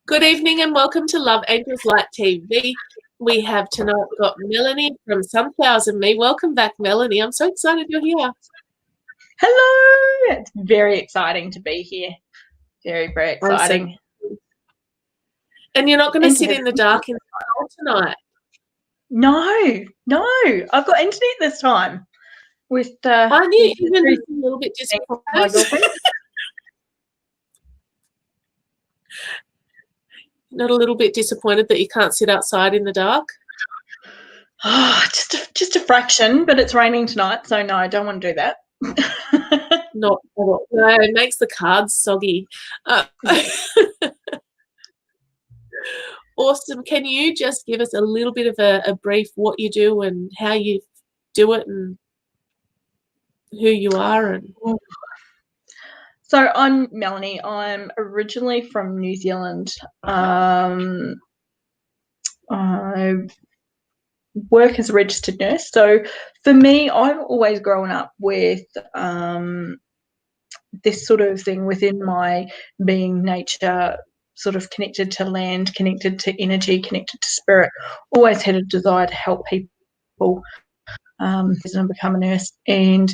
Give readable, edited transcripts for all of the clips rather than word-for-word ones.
Good evening and welcome to Love Angels Light TV. We have tonight got Melanie from Sunflowers and Me. Welcome back, Melanie. I'm so excited you're here. Hello. It's very exciting to be here. Very, very exciting. And you're not going to sit in the dark in the cold tonight? No. I've got internet this time. Aren't you even a little bit disappointed? Not a little bit disappointed that you can't sit outside in the dark? Oh, just a fraction, but it's raining tonight, so no, I don't want to do that. Not at all. No, it makes the cards soggy. Awesome. Can you just give us a little bit of a brief what you do and how you do it and who you are? So I'm Melanie. I'm originally from New Zealand. I work as a registered nurse. So for me, I've always grown up with this sort of thing within my being, nature, sort of connected to land, connected to energy, connected to spirit. Always had a desire to help people and become a nurse. And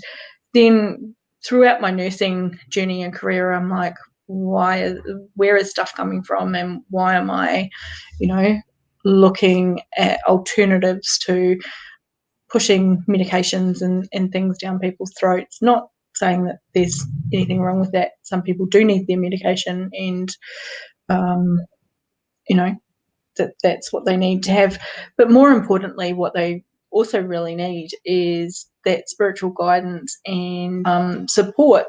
then throughout my nursing journey and career, I'm like, where is stuff coming from, and why am I, looking at alternatives to pushing medications and things down people's throats? Not saying that there's anything wrong with that. Some people do need their medication, and that's what they need to have. But more importantly, what they also really need is that spiritual guidance and support.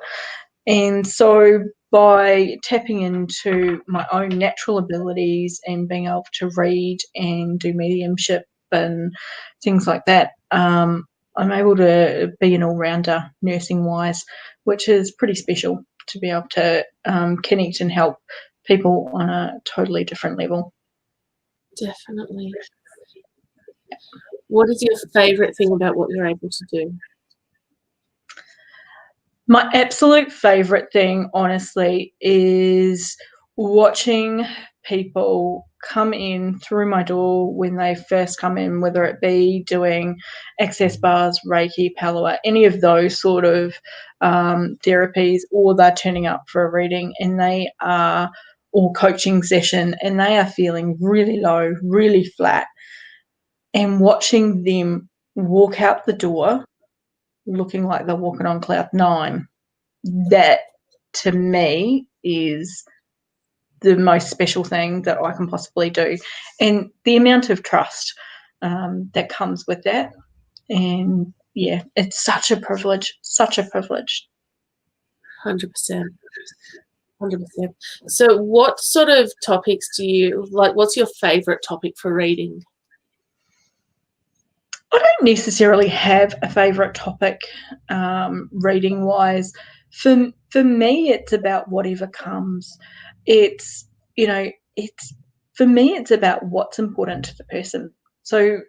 And so by tapping into my own natural abilities and being able to read and do mediumship and things like that, I'm able to be an all-rounder nursing-wise, which is pretty special to be able to connect and help people on a totally different level. Definitely. What is your favourite thing about what you're able to do? My absolute favourite thing, honestly, is watching people come in through my door when they first come in, whether it be doing access bars, Reiki, Palawa, any of those sort of therapies, or they're turning up for a reading and they are, or coaching session, and they are feeling really low, really flat, and watching them walk out the door looking like they're walking on cloud nine, that to me is the most special thing that I can possibly do. And the amount of trust that comes with that. And yeah, it's such a privilege, 100%. 100%. So what sort of topics do you like? What's your favourite topic for reading? I don't necessarily have a favourite topic reading wise. For me, it's about whatever comes. For me, it's about what's important to the person. So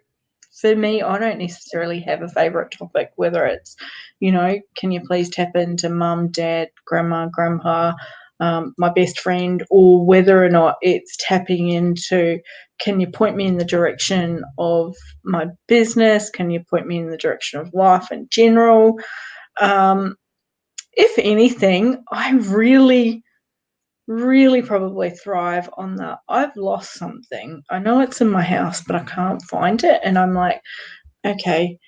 for me, I don't necessarily have a favourite topic, whether it's, can you please tap into mum, dad, grandma, grandpa, my best friend, or whether or not it's tapping into, can you point me in the direction of my business? Can you point me in the direction of life in general? If anything, I really, really probably thrive on the, I've lost something. I know it's in my house, but I can't find it. And I'm like, okay,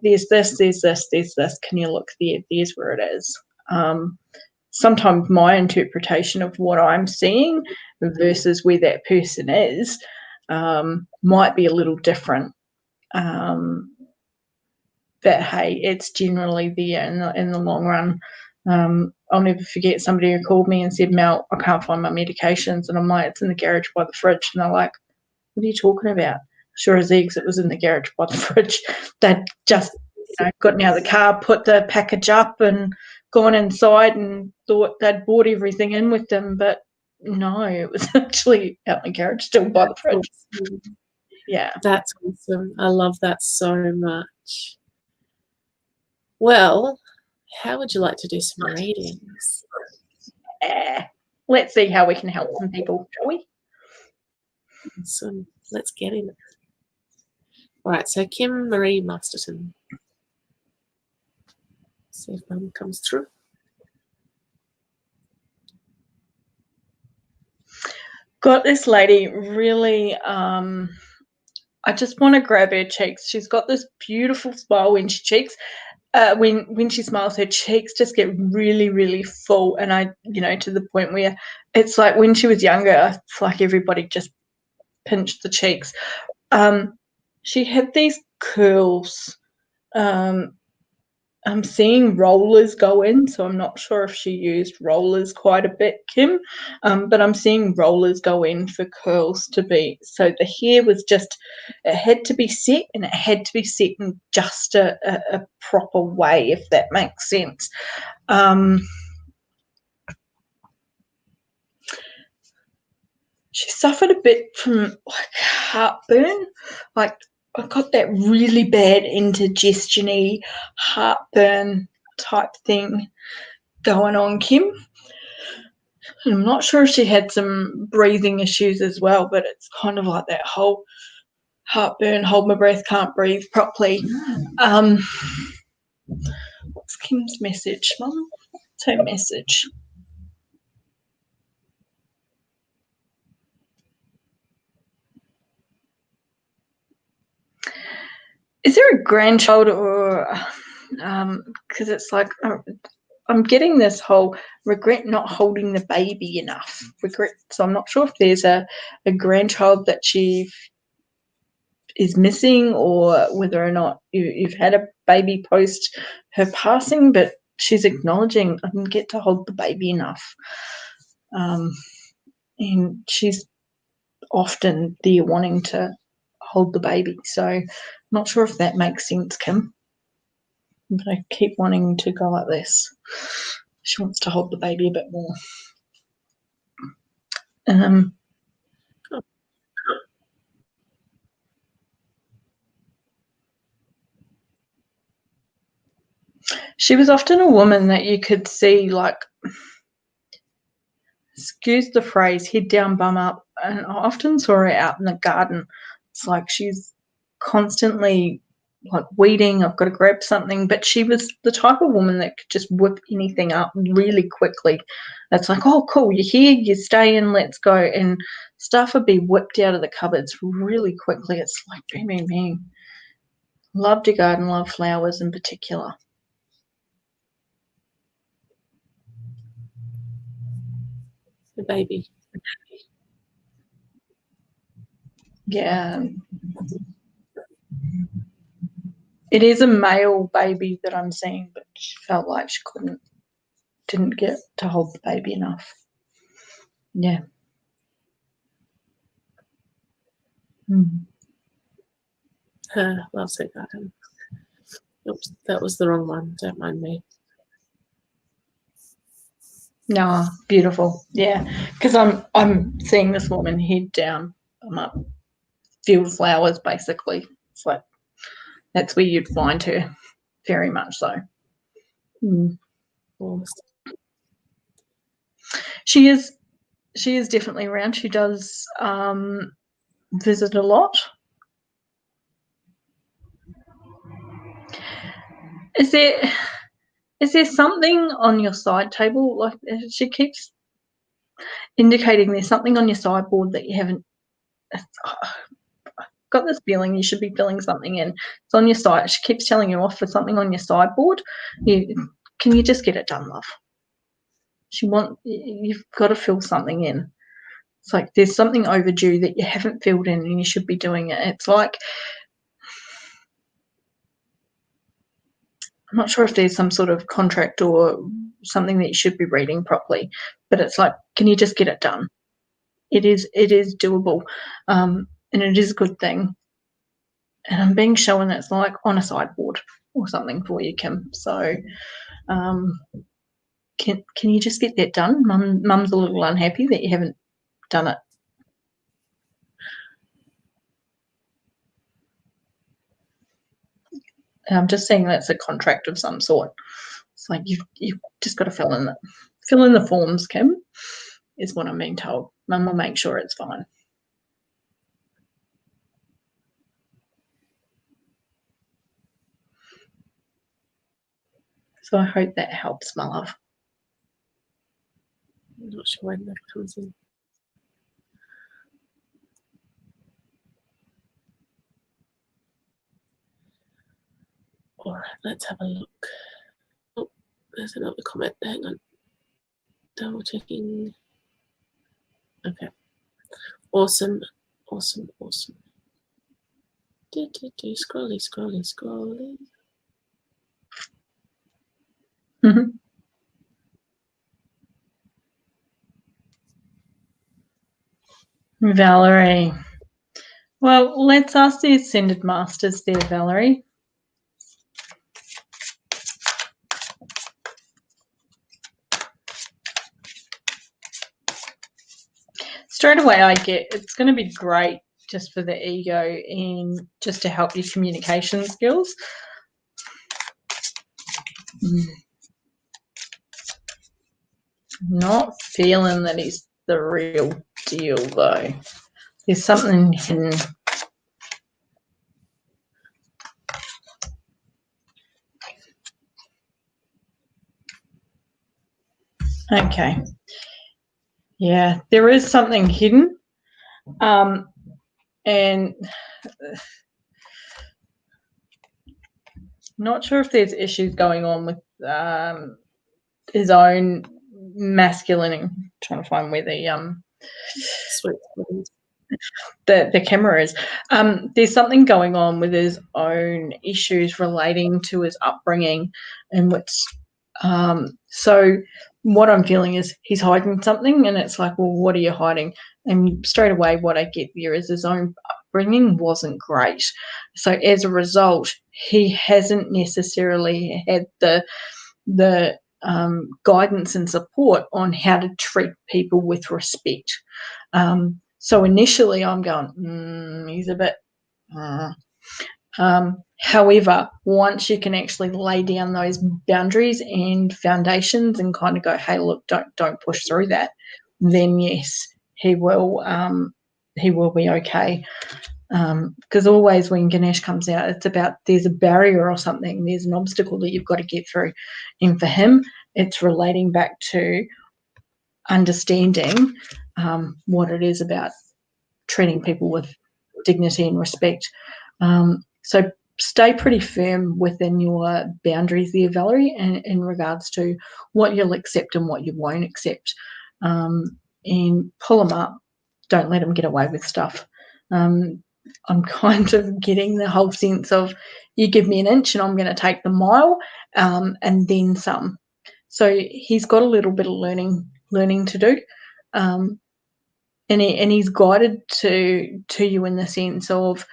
there's this. Can you look there? There's where it is. Sometimes my interpretation of what I'm seeing versus where that person is might be a little different. But hey, it's generally there in the long run. I'll never forget somebody who called me and said, Mel, I can't find my medications. And I'm like, it's in the garage by the fridge. And they're like, what are you talking about? Sure as eggs, it was in the garage by the fridge. They'd just gotten out of the car, put the package up and gone inside and thought they'd brought everything in with them. But no, it was actually out in the garage still by the fridge. Yeah. That's awesome. I love that so much. Well, how would you like to do some readings? Let's see how we can help some people, shall we? So let's get in it. All right, so Kim Marie Masterton. See if Mum comes through. Got this lady really, I just want to grab her cheeks. She's got this beautiful smile when she cheeks. When she smiles, her cheeks just get really, really full, and to the point where it's like when she was younger, it's like everybody just pinched the cheeks. She had these curls. I'm seeing rollers go in, so I'm not sure if she used rollers quite a bit, Kim, but I'm seeing rollers go in for curls to be. So the hair was just, it had to be set, and it had to be set in just a proper way, if that makes sense. She suffered a bit from like heartburn, like I got that really bad indigestion-y heartburn type thing going on, Kim. And I'm not sure if she had some breathing issues as well, but it's kind of like that whole heartburn, hold my breath, can't breathe properly. What's Kim's message, Mum? What's her message? Is there a grandchild or because it's like I'm getting this whole regret not holding the baby enough. Regret. So I'm not sure if there's a grandchild that she is missing, or whether or not you've had a baby post her passing, but she's acknowledging I didn't get to hold the baby enough. And she's often there wanting to hold the baby. So I'm not sure if that makes sense, Kim. But I keep wanting to go like this. She wants to hold the baby a bit more. She was often a woman that you could see, like, excuse the phrase, head down, bum up. And I often saw her out in the garden. It's like she's constantly like weeding, I've got to grab something. But she was the type of woman that could just whip anything up really quickly. It's like, oh, cool, you're here, you stay in, let's go. And stuff would be whipped out of the cupboards really quickly. It's like, me. Loved your garden, love flowers in particular. The baby. Yeah. It is a male baby that I'm seeing, but she felt like she didn't get to hold the baby enough. Yeah. Loves her garden. Oops, that was the wrong one. Don't mind me. No, beautiful. Yeah, because I'm seeing this woman head down, I'm up, field flowers basically. It's like that's where you'd find her, very much so. Awesome. She is definitely around. She does visit a lot. Is there something on your side table? Like she keeps indicating there's something on your sideboard that you haven't. Got this feeling you should be filling something in. It's on your side. She keeps telling you off for something on your sideboard. Can you just get it done, love? You've got to fill something in. It's like there's something overdue that you haven't filled in and you should be doing it. It's like, I'm not sure if there's some sort of contract or something that you should be reading properly, but it's like, can you just get it done? It is doable, and it is a good thing. And I'm being shown that it's like on a sideboard or something for you, Kim. So can you just get that done? Mum's a little unhappy that you haven't done it. And I'm just saying that's a contract of some sort. It's like you've just got to fill in the forms, Kim, is what I'm being told. Mum will make sure it's fine. So I hope that helps, my love. I'm not sure when that comes in. All right, let's have a look. Oh, there's another comment. Hang on. Double checking. Okay. Awesome. Awesome. Awesome. Scrolly, scrolly, scrolly. Mm-hmm. Valerie. Well, let's ask the Ascended Masters there, Valerie. Straight away I get it's going to be great just for the ego and just to help your communication skills. Not feeling that he's the real deal, though. There's something hidden. Okay. Yeah, there is something hidden. And not sure if there's issues going on with his own masculine. I'm trying to find where the camera is. There's something going on with his own issues relating to his upbringing, and so what I'm feeling is he's hiding something, and it's like, well, what are you hiding? And straight away, what I get there is his own upbringing wasn't great. So as a result, he hasn't necessarily had the guidance and support on how to treat people with respect. So initially I'm going, he's a bit... however, once you can actually lay down those boundaries and foundations and kind of go, hey, look, don't push through that, then yes, he will be okay. Because always when Ganesh comes out, it's about there's a barrier or something, there's an obstacle that you've got to get through. And for him, it's relating back to understanding what it is about treating people with dignity and respect. So stay pretty firm within your boundaries there, Valerie, in regards to what you'll accept and what you won't accept. And pull them up. Don't let them get away with stuff. I'm kind of getting the whole sense of you give me an inch and I'm going to take the mile, and then some. So he's got a little bit of learning to do, and he's guided to you in the sense of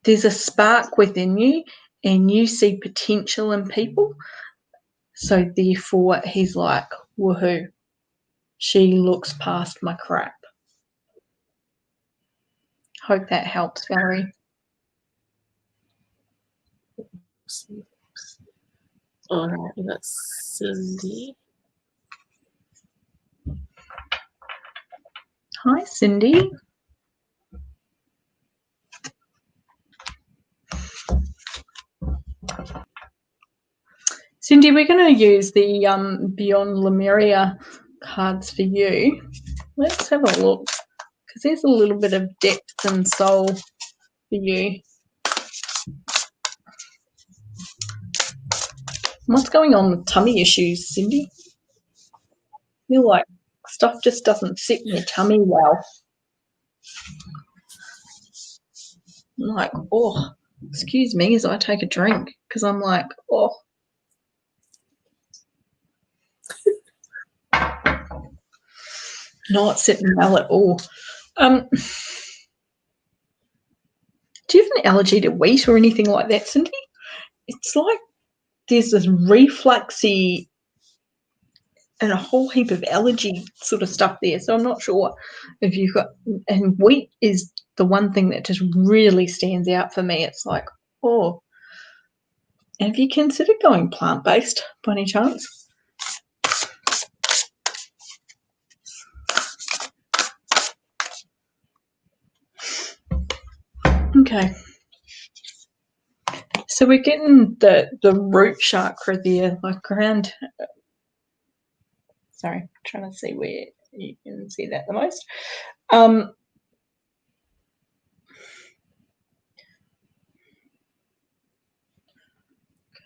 there's a spark within you and you see potential in people. So therefore he's like, woohoo, she looks past my crap. Hope that helps, Valerie. All right, we got Cindy. Hi, Cindy. Cindy, we're going to use the Beyond Lemuria cards for you. Let's have a look, because there's a little bit of depth and soul for you. What's going on with tummy issues, Cindy? I feel like stuff just doesn't sit in your tummy well. I'm like, oh, excuse me as I take a drink, because I'm like, oh. Not sitting well at all. Do you have an allergy to wheat or anything like that, Cindy? It's like there's this refluxy and a whole heap of allergy sort of stuff there. So I'm not sure if you've got, and wheat is the one thing that just really stands out for me. It's like, oh, have you considered going plant-based by any chance? Okay. So we're getting the root chakra there, like around. Sorry, trying to see where you can see that the most.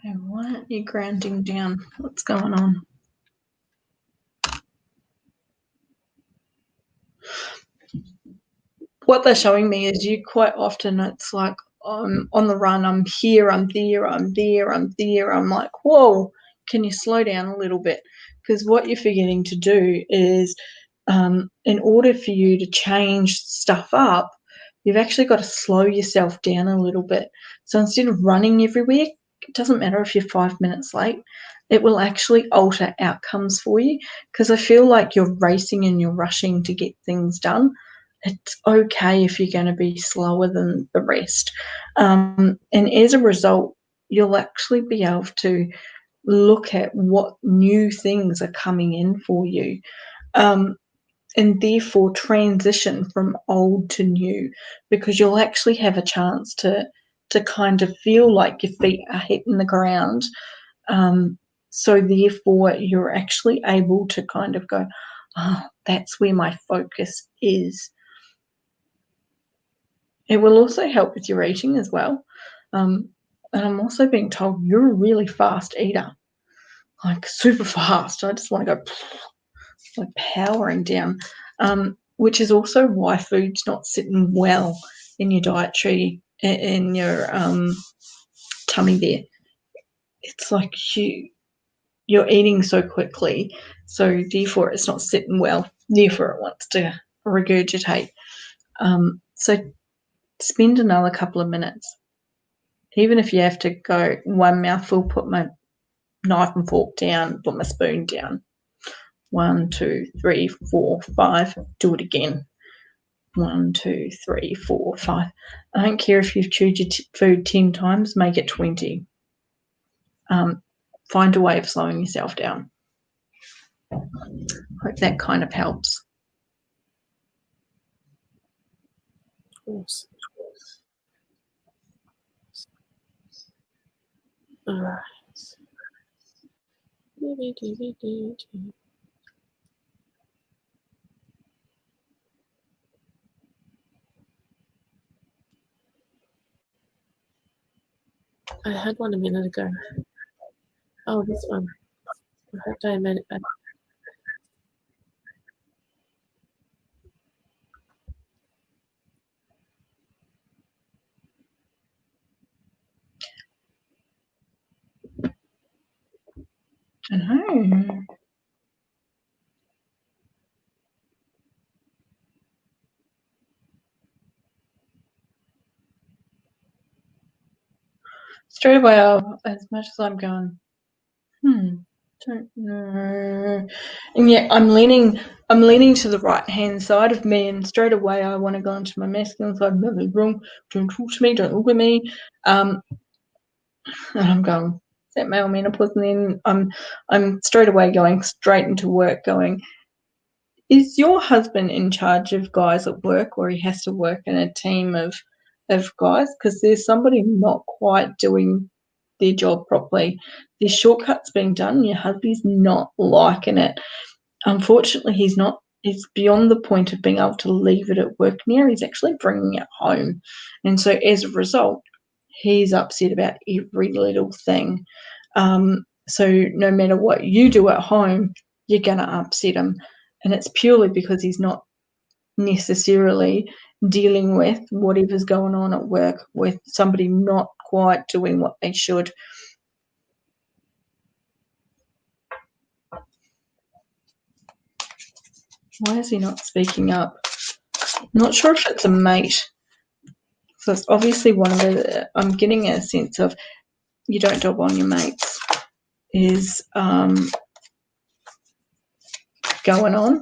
Okay, why aren't you grounding down? What's going on? What they're showing me is you quite often, it's like, I'm on the run, I'm here, I'm there, I'm there, I'm there. I'm like, whoa, can you slow down a little bit? Because what you're forgetting to do is, in order for you to change stuff up, you've actually got to slow yourself down a little bit. So instead of running everywhere, it doesn't matter if you're 5 minutes late, it will actually alter outcomes for you, because I feel like you're racing and you're rushing to get things done. It's okay if you're going to be slower than the rest. And as a result, you'll actually be able to look at what new things are coming in for you, and therefore transition from old to new, because you'll actually have a chance to kind of feel like your feet are hitting the ground. So therefore, you're actually able to kind of go, oh, that's where my focus is. It will also help with your eating as well. And I'm also being told you're a really fast eater, like super fast. I just want to go like powering down, which is also why food's not sitting well in your dietary, in your tummy there. It's like you're eating so quickly, so therefore it's not sitting well. Therefore it wants to regurgitate. So spend another couple of minutes. Even if you have to go one mouthful, put my knife and fork down, put my spoon down. 1, 2, 3, 4, 5. Do it again. 1, 2, 3, 4, 5. I don't care if you've chewed your food 10 times, make it 20. Find a way of slowing yourself down. Hope that kind of helps. Awesome. All right. I had one a minute ago. Oh, this one. I hope I made it back. I know. Straight away, as much as I'm going, don't know. And yet I'm leaning to the right hand side of me, and straight away I want to go into my masculine side. Blah, blah, blah, don't talk to me, don't look at me. And I'm going, is that male menopause? And then I'm straight away going straight into work, going, is your husband in charge of guys at work, or he has to work in a team of guys? Because there's somebody not quite doing their job properly. There's shortcuts being done. Your husband's not liking it. Unfortunately, he's not. It's beyond the point of being able to leave it at work now. He's actually bringing it home. And so as a result, he's upset about every little thing. So no matter what you do at home, you're going to upset him. And it's purely because he's not necessarily dealing with whatever's going on at work, with somebody not quite doing what they should. Why is he not speaking up? I'm not sure if it's a mate. So it's obviously one of the, I'm getting a sense of you don't dob on your mates, is going on.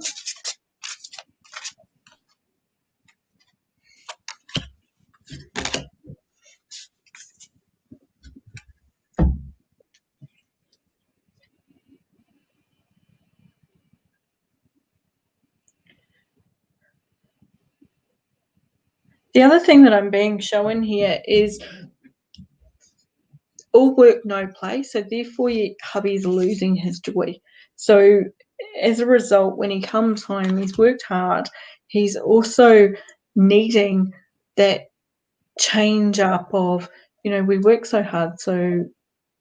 The other thing that I'm being shown here is all work, no play. So therefore, hubby's losing his joy. So as a result, when he comes home, he's worked hard. He's also needing that change up of, we work so hard, so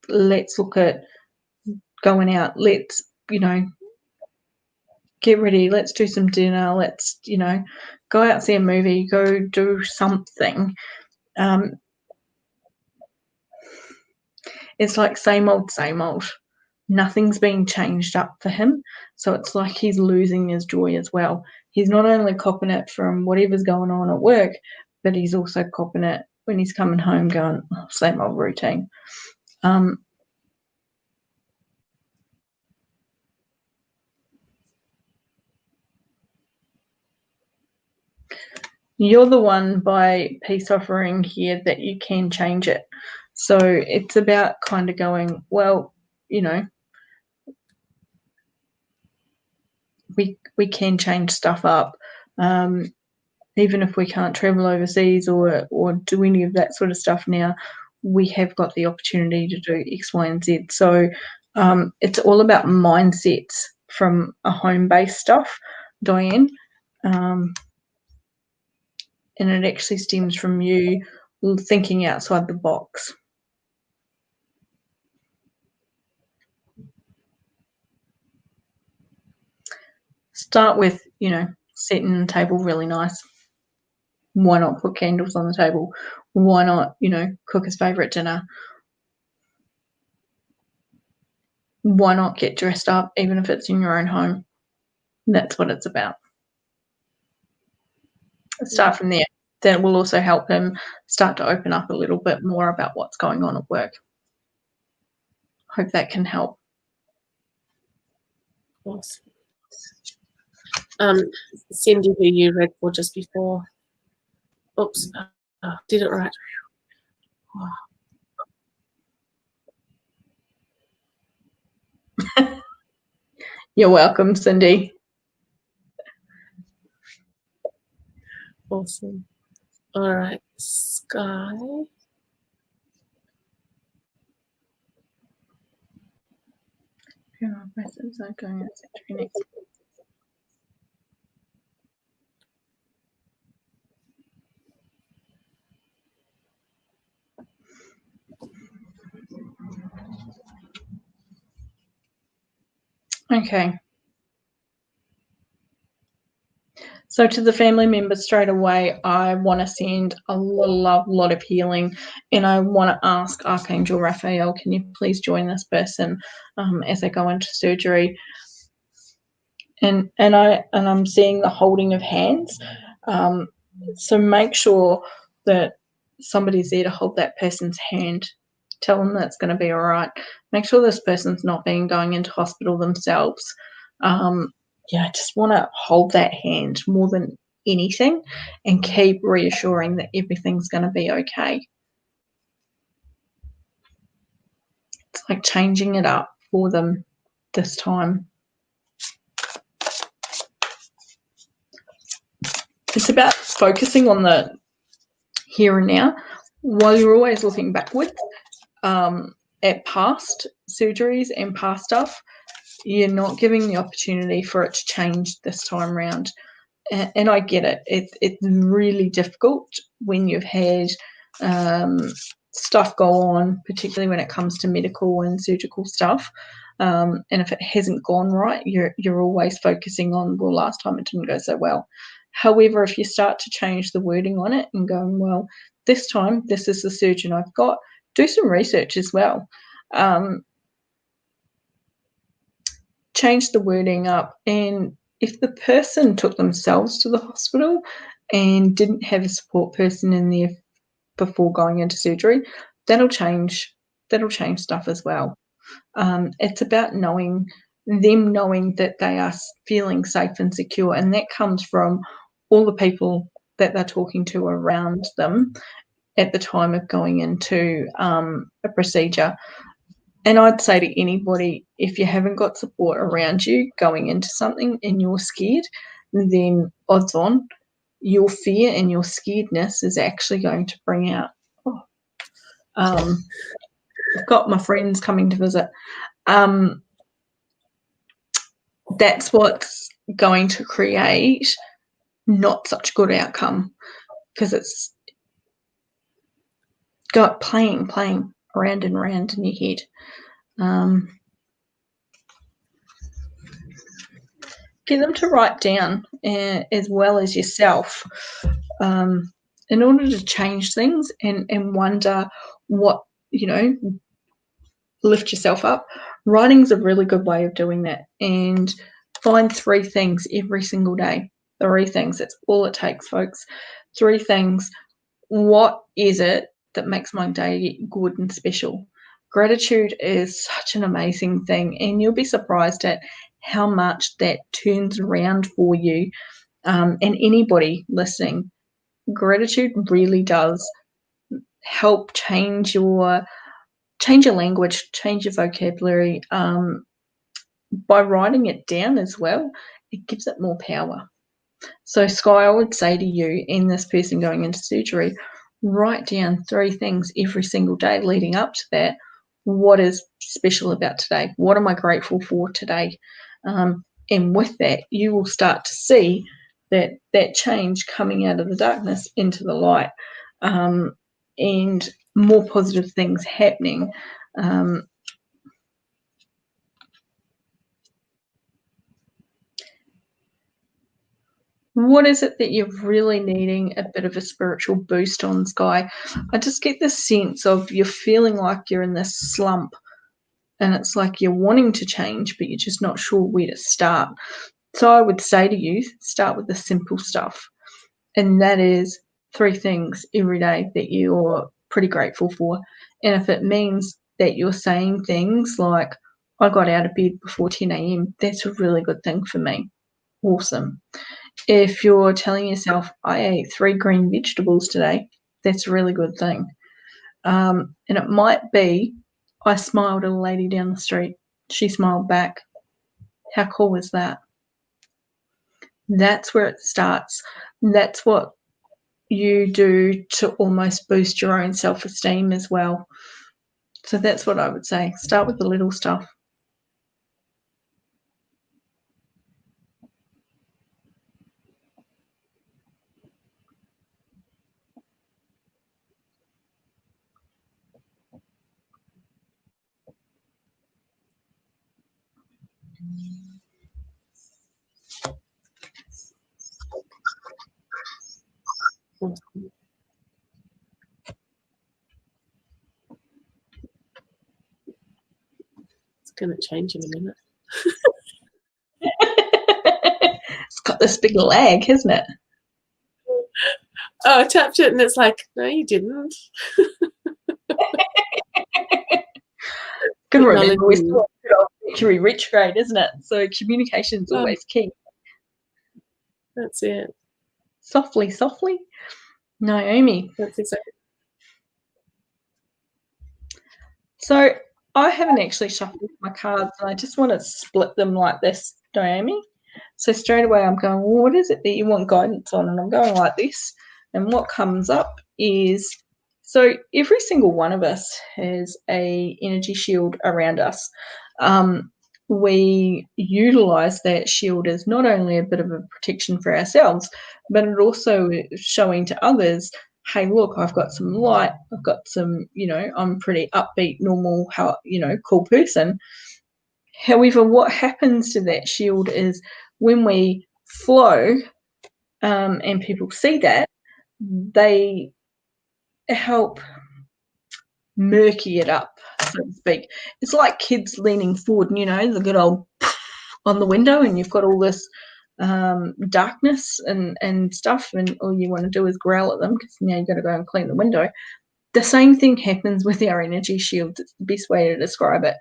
let's look at going out. Let's, get ready. Let's do some dinner. Let's, go out, see a movie, go do something. It's like same old, same old. Nothing's being changed up for him. So it's like he's losing his joy as well. He's not only copping it from whatever's going on at work, but he's also copping it when he's coming home going, oh, same old routine. You're the one by peace offering here that you can change it. So it's about kind of going, well, we can change stuff up. Even if we can't travel overseas or do any of that sort of stuff now, we have got the opportunity to do X, Y, and Z. So it's all about mindsets from a home-based stuff, Diane. And it actually stems from you thinking outside the box. Start with, setting the table really nice. Why not put candles on the table? Why not, cook his favourite dinner? Why not get dressed up, even if it's in your own home? That's what it's about. Start from there. That will also help him start to open up a little bit more about what's going on at work. Hope that can help. Awesome. Cindy, who you read for just before. Oops, did it right. You're welcome, Cindy. Awesome. All right, Sky. Okay. So to the family members straight away, I want to send a lot of love, a lot of healing, and I want to ask Archangel Raphael, can you please join this person as they go into surgery? And I'm seeing the holding of hands. So make sure that somebody's there to hold that person's hand. Tell them that's going to be all right. Make sure this person's not going into hospital themselves. I just want to hold that hand more than anything and keep reassuring that everything's going to be okay. It's like changing it up for them this time. It's about focusing on the here and now while you're always looking backwards at past surgeries and past stuff. You're not giving the opportunity for it to change this time around. And I get it. It's really difficult when you've had stuff go on, particularly when it comes to medical and surgical stuff. And if it hasn't gone right, you're always focusing on, well, last time it didn't go so well. However, if you start to change the wording on it and going, well, this time, this is the surgeon I've got, do some research as well. Change the wording up, and if the person took themselves to the hospital and didn't have a support person in there before going into surgery, that'll change stuff as well. It's about knowing them knowing that they are feeling safe and secure, and that comes from all the people that they're talking to around them at the time of going into a procedure. And I'd say to anybody, if you haven't got support around you going into something and you're scared, then odds on your fear and your scaredness is actually going to bring out, I've got my friends coming to visit. That's what's going to create not such a good outcome, because it's got playing around and around in your head. Get them to write down, as well as yourself, in order to change things and wonder what, lift yourself up. Writing's a really good way of doing that. And find 3 things every single day. 3 things. That's all it takes, folks. 3 things. What is it that makes my day good and special? Gratitude is such an amazing thing, and you'll be surprised at how much that turns around for you. And anybody listening, gratitude really does help change your language, change your vocabulary. By writing it down as well, it gives it more power. So, Sky, I would say to you and this person going into surgery, write down 3 things every single day leading up to that. What is special about today? What am I grateful for today? And with that, you will start to see that change coming out of the darkness into the light, and more positive things happening. What is it that you're really needing a bit of a spiritual boost on, Sky? I just get this sense of you're feeling like you're in this slump, and it's like you're wanting to change, but you're just not sure where to start. So I would say to you, start with the simple stuff. And that is 3 things every day that you're pretty grateful for. And if it means that you're saying things like, I got out of bed before 10 a.m., that's a really good thing for me. Awesome. If you're telling yourself, I ate 3 green vegetables today, that's a really good thing. And it might be, I smiled at a lady down the street. She smiled back. How cool is that? That's where it starts. That's what you do to almost boost your own self-esteem as well. So that's what I would say. Start with the little stuff. It's going to change in a minute. It's got this big lag, hasn't it? Oh, I tapped it and it's like, no, you didn't. Good remember, we're still on Mercury retrograde, isn't it? So communication's always key. That's it. Softly, softly. Naomi. That's exactly. So I haven't actually shuffled my cards, and I just want to split them like this, Naomi. So straight away I'm going, well, what is it that you want guidance on? And I'm going like this. And what comes up is, so every single one of us has a energy shield around us. We utilize that shield as not only a bit of a protection for ourselves, but it also is showing to others, hey, look, I've got some light, I've got some, I'm a pretty upbeat, normal, cool person. However, what happens to that shield is when we flow, and people see that, they help murky it up, so to speak. It's like kids leaning forward, the good old on the window, and you've got all this darkness and stuff, and all you want to do is growl at them because now you've got to go and clean the window. the same thing happens with our energy shield. It's the best way to describe it.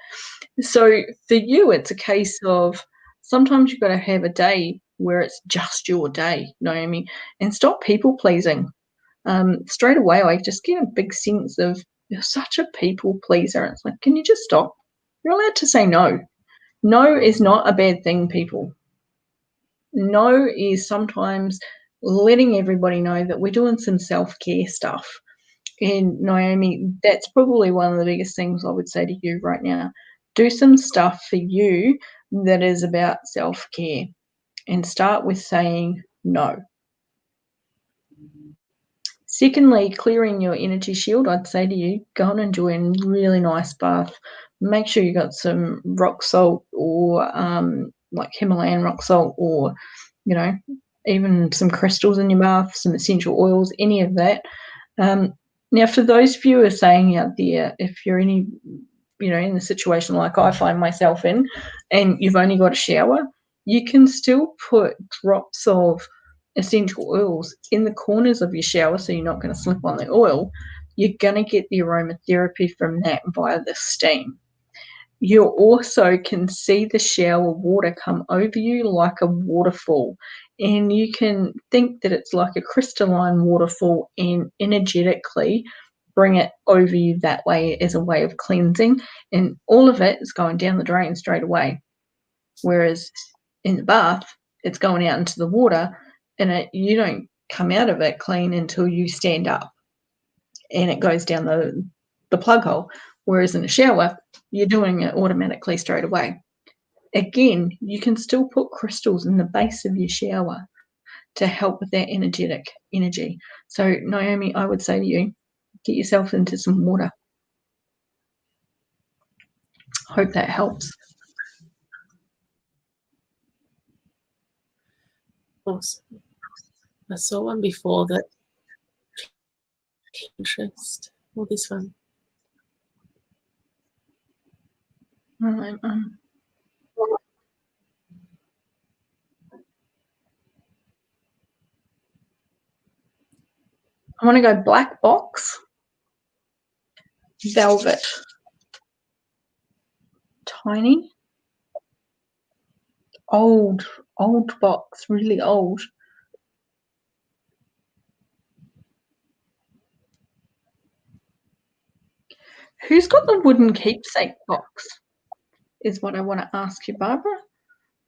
So for you, it's a case of sometimes you've got to have a day where it's just your day, Naomi, and stop people pleasing. Straight away, I just get a big sense of you're such a people pleaser. It's like, can you just stop? You're allowed to say no. No is not a bad thing, people. No is sometimes letting everybody know that we're doing some self-care stuff. And Naomi, that's probably one of the biggest things I would say to you right now. Do some stuff for you that is about self-care and start with saying no. Secondly, clearing your energy shield, I'd say to you, go and enjoy a really nice bath. Make sure you got some rock salt or like Himalayan rock salt or, you know, even some crystals in your bath, some essential oils, any of that. Now, for those viewers saying out there, if you're any, in the situation like I find myself in, and you've only got a shower, you can still put drops of essential oils in the corners of your shower so you're not going to slip on the oil. You're going to get the aromatherapy from that via the steam. You also can see the shower water come over you like a waterfall, and you can think that it's like a crystalline waterfall and energetically bring it over you that way as a way of cleansing, and all of it is going down the drain straight away. Whereas in the bath, it's going out into the water, and you don't come out of it clean until you stand up and it goes down the plug hole. Whereas in a shower, you're doing it automatically straight away. Again, you can still put crystals in the base of your shower to help with that energetic energy. So, Naomi, I would say to you, get yourself into some water. Hope that helps. Awesome. I saw one before that interest. Or this one. Right. I want to go black box, velvet, tiny, old box, really old. Who's got the wooden keepsake box is what I want to ask you, Barbara.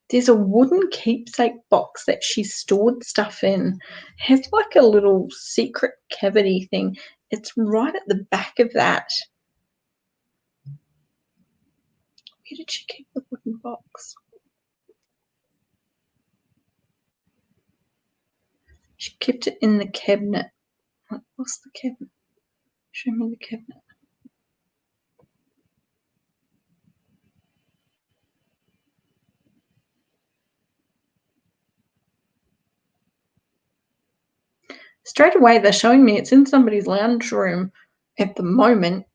There's a wooden keepsake box that she stored stuff in. Has like a little secret cavity thing. It's right at the back of that. Where did she keep the wooden box? She kept it in the cabinet. What's the cabinet? Show me the cabinet. Straight away, they're showing me it's in somebody's lounge room at the moment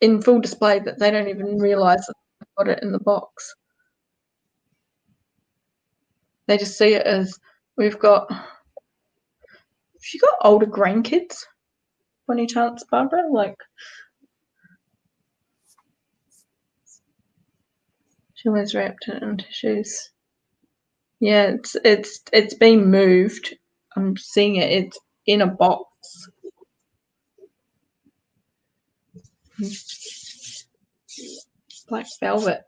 in full display that they don't even realise that they've got it in the box. They just see it as we've got. Have you got older grandkids? By any chance, Barbara? Like, she was wrapped in tissues. Yeah, it's been moved. I'm seeing it. It's in a box. Black velvet.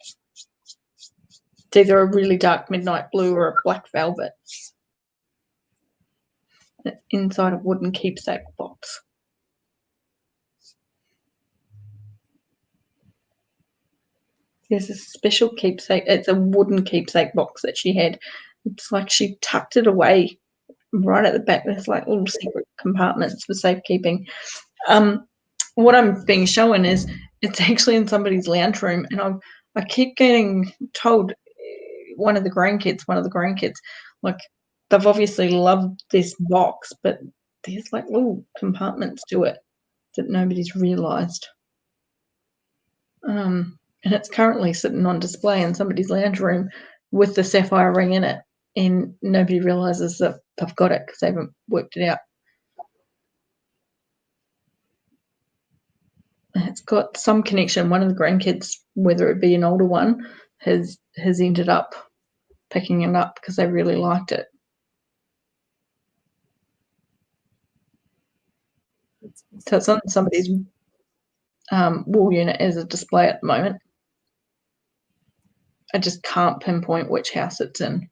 It's either a really dark midnight blue or a black velvet. It's inside a wooden keepsake box. There's a special keepsake. It's a wooden keepsake box that she had. It's like she tucked it away right at the back. There's like little secret compartments for safekeeping. What I'm being shown is it's actually in somebody's lounge room, and I keep getting told one of the grandkids, like they've obviously loved this box, but there's like little compartments to it that nobody's realised. And it's currently sitting on display in somebody's lounge room with the sapphire ring in it, and nobody realises that they've got it because they haven't worked it out. it's got some connection. One of the grandkids, whether it be an older one, has ended up picking it up because they really liked it. So it's on somebody's wall unit as a display at the moment. I just can't pinpoint which house it's in.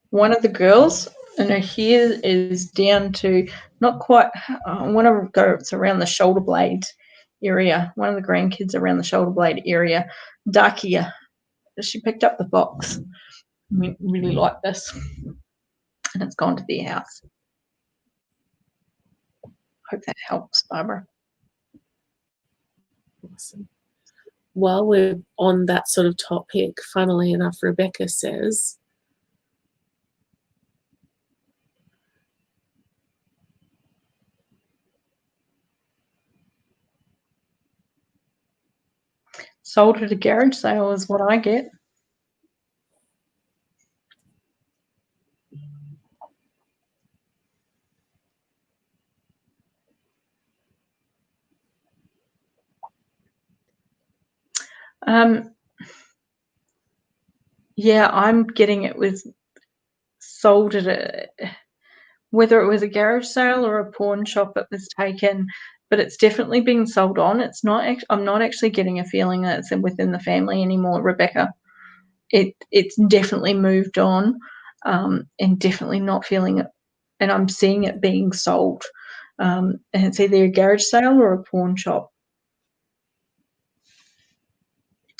One of the girls, and her hair is down to not quite, I want to go, it's around the shoulder blade area. One of the grandkids around the shoulder blade area, dark hair. She picked up the box. We really like this. And it's gone to their house. Hope that helps, Barbara. Awesome. While we're on that sort of topic, funnily enough, Rebecca says, sold at a garage sale is what I get. Yeah, I'm getting it with sold at a, whether it was a garage sale or a pawn shop it was taken, but it's definitely being sold on. It's not. I'm not actually getting a feeling that it's within the family anymore, Rebecca. It's definitely moved on, and definitely not feeling it. And I'm seeing it being sold, and it's either a garage sale or a pawn shop.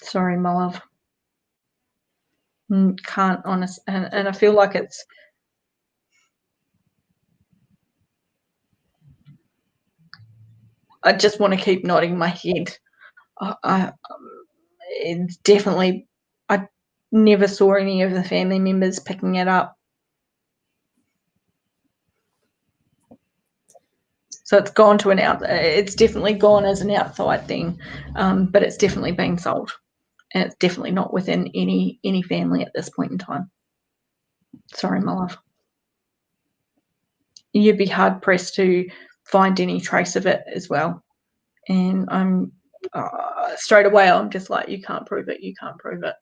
Sorry, my love. Can't honest, and I feel like it's. I just want to keep nodding my head. It's definitely. I never saw any of the family members picking it up. So it's gone to it's definitely gone as an outside thing, but it's definitely being sold, and it's definitely not within any family at this point in time. Sorry, my love. You'd be hard pressed to find any trace of it as well, and I'm straight away. I'm just like, you can't prove it. You can't prove it.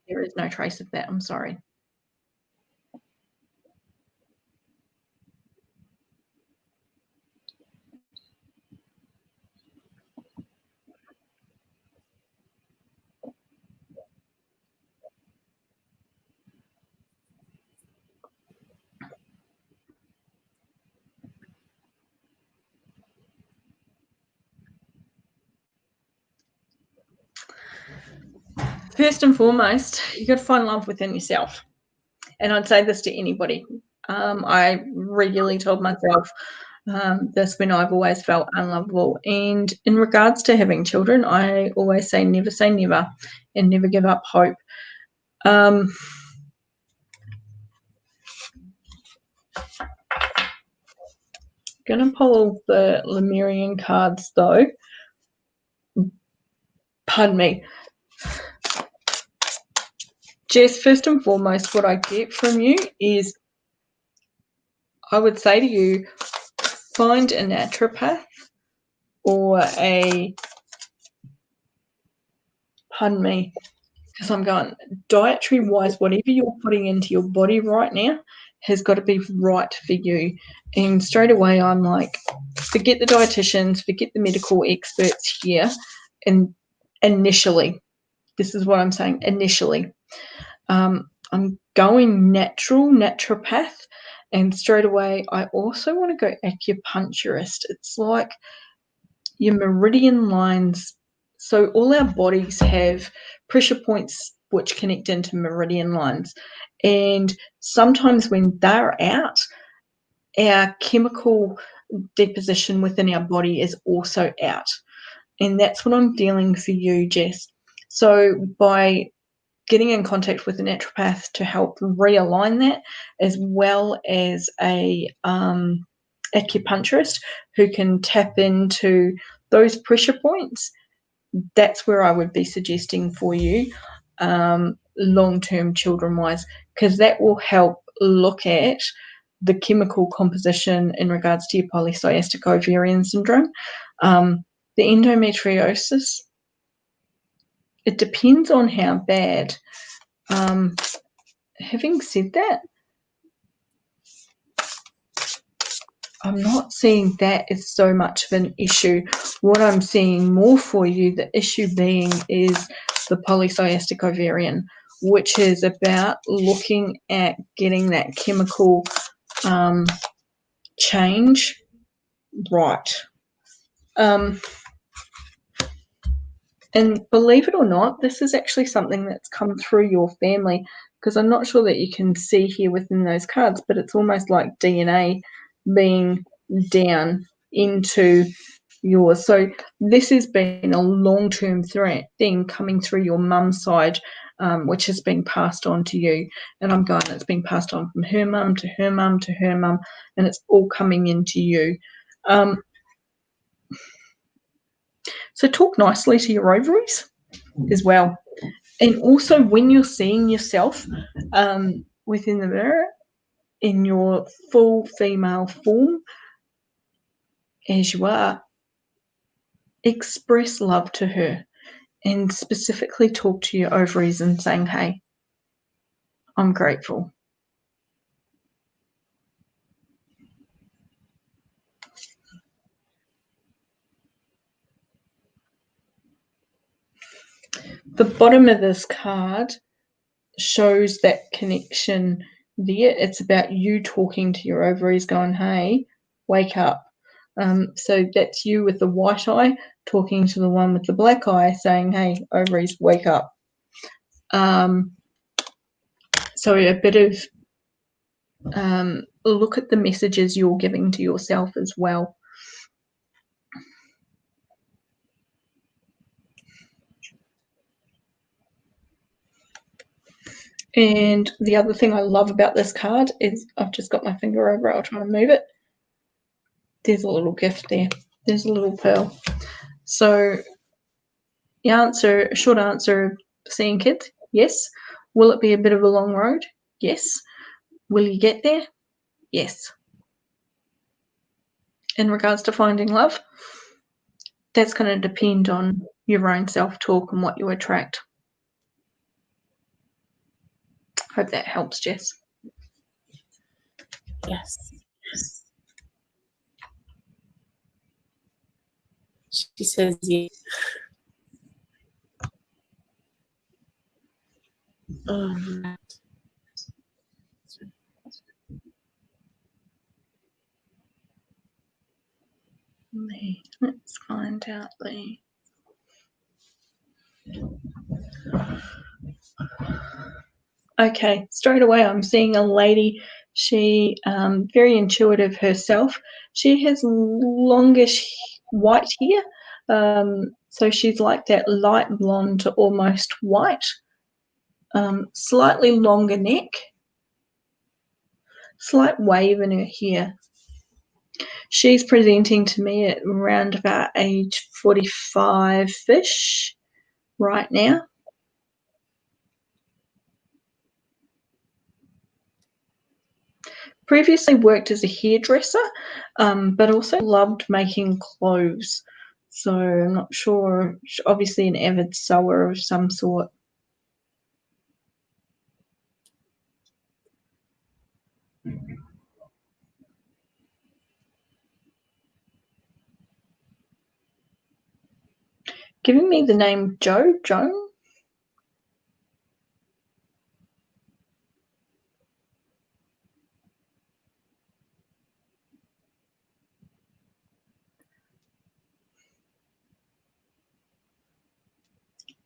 There is no trace of that. I'm sorry. First and foremost, you got to find love within yourself. And I'd say this to anybody. I regularly told myself this when I've always felt unlovable. And in regards to having children, I always say never and never give up hope. Going to pull the Lemurian cards though. Pardon me. Jess, first and foremost, what I get from you is, I would say to you, find a naturopath or pardon me, because I'm going, dietary wise, whatever you're putting into your body right now has got to be right for you. And straight away I'm like, forget the dietitians, forget the medical experts here. And initially, this is what I'm saying, initially, I'm going naturopath, and straight away I also want to go acupuncturist. It's like your meridian lines. So all our bodies have pressure points which connect into meridian lines, and sometimes when they're out, our chemical deposition within our body is also out, and that's what I'm dealing for you, Jess. So by getting in contact with a naturopath to help realign that, as well as a acupuncturist who can tap into those pressure points, that's where I would be suggesting for you, long-term children-wise, because that will help look at the chemical composition in regards to your polycystic ovarian syndrome. The endometriosis, it depends on how bad. Having said that, I'm not seeing that as so much of an issue. What I'm seeing more for you, the issue being, is the polycystic ovarian, which is about looking at getting that chemical change right. And believe it or not, this is actually something that's come through your family, because I'm not sure that you can see here within those cards, but it's almost like DNA being down into yours. So this has been a long-term thing coming through your mum's side, which has been passed on to you. And I'm going, it's been passed on from her mum to her mum to her mum, and it's all coming into you. So talk nicely to your ovaries as well. And also when you're seeing yourself within the mirror in your full female form, as you are, express love to her and specifically talk to your ovaries and saying, hey, I'm grateful. The bottom of this card shows that connection there. It's about you talking to your ovaries going, hey, wake up. So that's you with the white eye talking to the one with the black eye saying, hey, ovaries, wake up. So a bit of look at the messages you're giving to yourself as well. And the other thing I love about this card is I've just got my finger over it. I'll try and move it. There's a little gift there. There's a little pearl. So the answer, short answer, seeing kids, yes. Will it be a bit of a long road? Yes. Will you get there? Yes. In regards to finding love, that's going to depend on your own self-talk and what you attract. Hope that helps, Jess. Yes. She says yes. Let's find out, Lee. Okay, straight away I'm seeing a lady. She very intuitive herself. She has longish white hair, so she's like that light blonde to almost white. Slightly longer neck, slight wave in her hair. She's presenting to me at around about age 45-ish right now. Previously worked as a hairdresser, but also loved making clothes. So I'm not sure, obviously an avid sewer of some sort. Giving me the name Joan?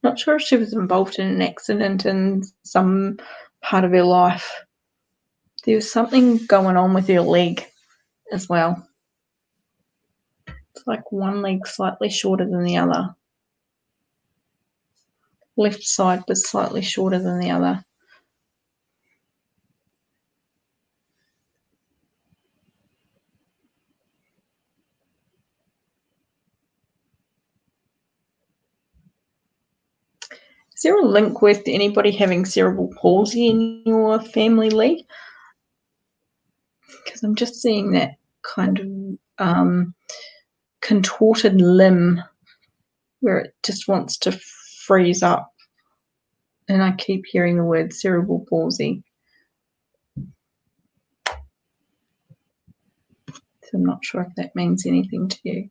Not sure if she was involved in an accident in some part of her life. There was something going on with her leg as well. It's like one leg slightly shorter than the other. Left side was slightly shorter than the other. Is there a link with anybody having cerebral palsy in your family, Lee? because I'm just seeing that kind of contorted limb where it just wants to freeze up. And I keep hearing the word cerebral palsy. So I'm not sure if that means anything to you.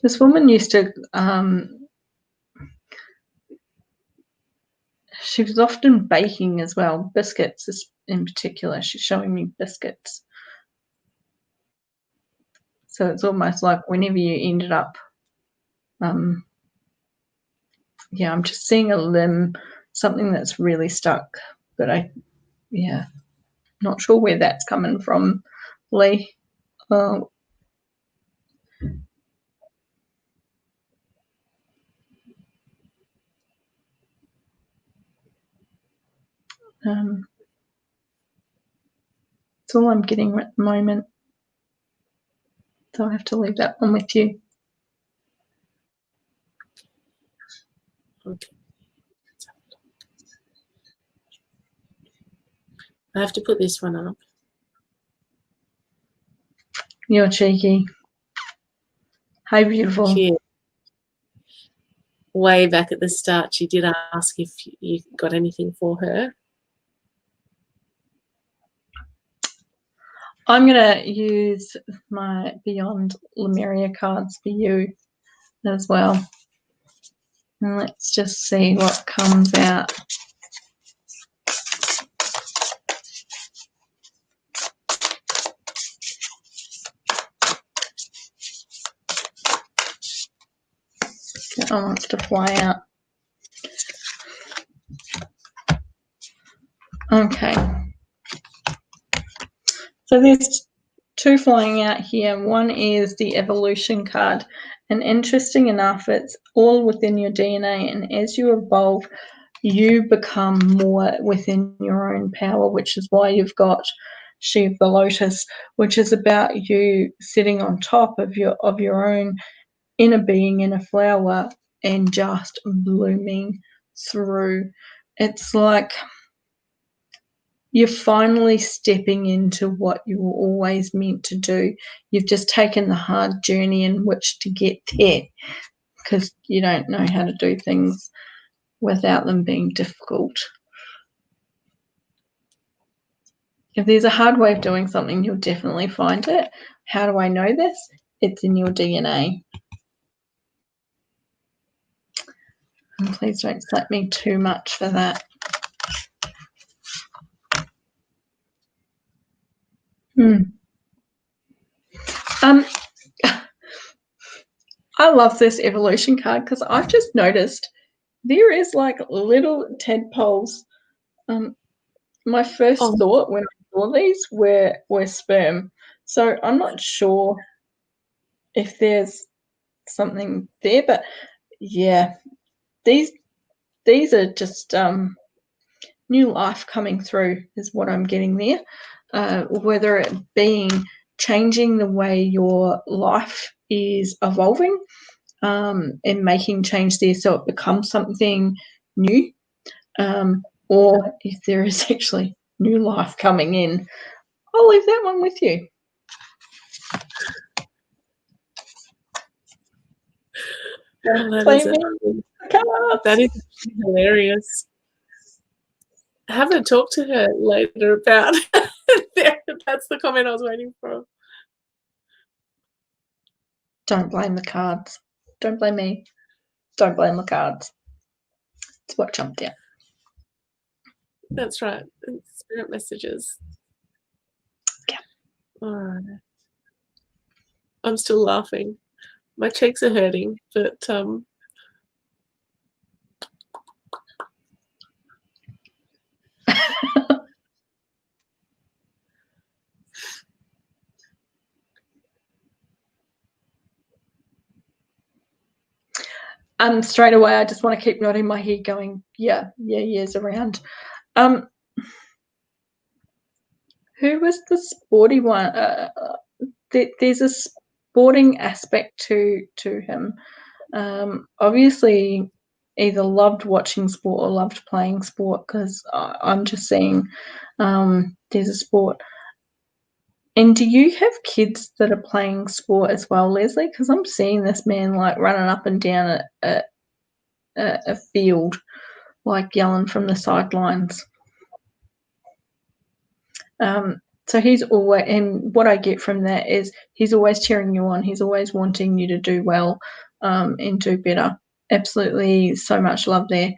This woman used to, she was often baking as well, biscuits in particular. She's showing me biscuits. So it's almost like whenever you ended up, yeah, I'm just seeing a limb, something that's really stuck, but not sure where that's coming from, Lee. That's all I'm getting at the moment. So I have to leave that one with you. Okay. I have to put this one up. You're cheeky. Hi, beautiful. Way back at the start, she did ask if you got anything for her. I'm going to use my Beyond Lemuria cards for you as well. And let's just see what comes out. I want to fly out. Okay. So there's two flying out here. One is the evolution card. And interesting enough, it's all within your DNA. And as you evolve, you become more within your own power, which is why you've got She of the Lotus, which is about you sitting on top of your own inner being in a flower and just blooming through. It's like you're finally stepping into what you were always meant to do. You've just taken the hard journey in which to get there because you don't know how to do things without them being difficult. If there's a hard way of doing something, you'll definitely find it. How do I know this? It's in your DNA. And please don't slap me too much for that. I love this evolution card because I've just noticed there is like little tadpoles. My first thought when I saw these were sperm. So I'm not sure if there's something there, but yeah, these are just new life coming through is what I'm getting there. Whether it being changing the way your life is evolving and making change there so it becomes something new, or if there is actually new life coming in. I'll leave that one with you. Oh, that is hilarious. Have a talk to her later about that's the comment I was waiting for. Don't blame the cards. Don't blame me. Don't blame the cards. It's what jumped out. That's right. It's spirit messages. Yeah. All right. I'm still laughing. My cheeks are hurting, but straight away, I just want to keep nodding my head going, years around. Who was the sporty one? There's a sporting aspect to him. Obviously either loved watching sport or loved playing sport, because I'm just seeing there's a sport. And do you have kids that are playing sport as well, Leslie? Because I'm seeing this man like running up and down a field, like yelling from the sidelines. So he's always, and what I get from that is he's always cheering you on. He's always wanting you to do well and do better. Absolutely, so much love there.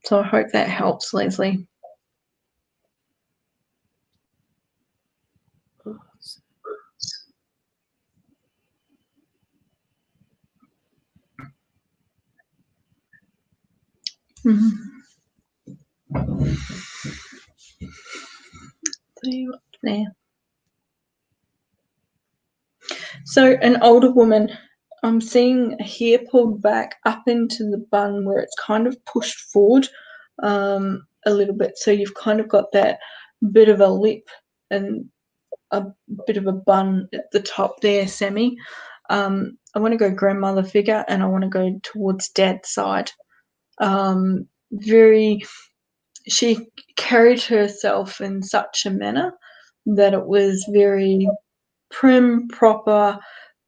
So I hope that helps, Leslie. Mm-hmm. There. So an older woman, I'm seeing hair pulled back up into the bun where it's kind of pushed forward a little bit. So you've kind of got that bit of a lip and a bit of a bun at the top there, Sammy. I want to go grandmother figure, and I want to go towards dad's side. She carried herself in such a manner that it was very prim, proper,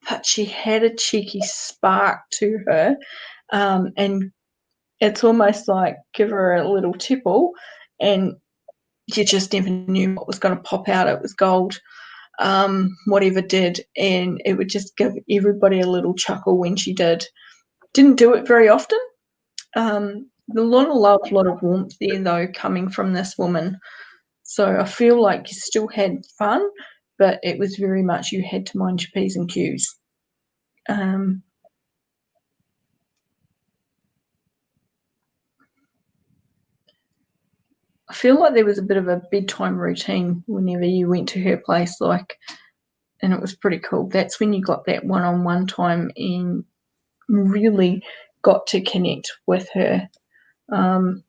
but she had a cheeky spark to her. And it's almost like give her a little tipple and you just never knew what was going to pop out. It was gold, whatever did, and it would just give everybody a little chuckle when she did. Didn't do it very often. A lot of love, a lot of warmth there, though, coming from this woman. So I feel like you still had fun, but it was very much you had to mind your P's and Q's. I feel like there was a bit of a bedtime routine whenever you went to her place, and it was pretty cool. That's when you got that one-on-one time and really got to connect with her. And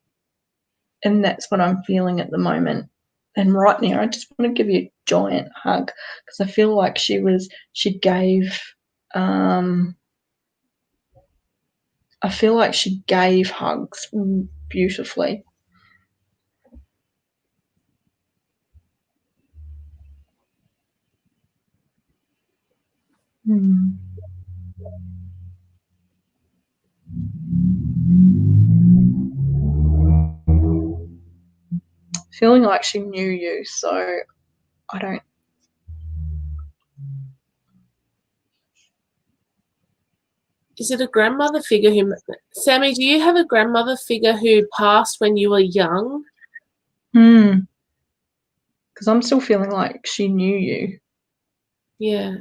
that's what I'm feeling at the moment. And right now, I just want to give you a giant hug because I feel like she gave hugs beautifully. Feeling like she knew you, so I don't. Is it a grandmother figure who... Sammy, do you have a grandmother figure who passed when you were young? Because I'm still feeling like she knew you. Yeah.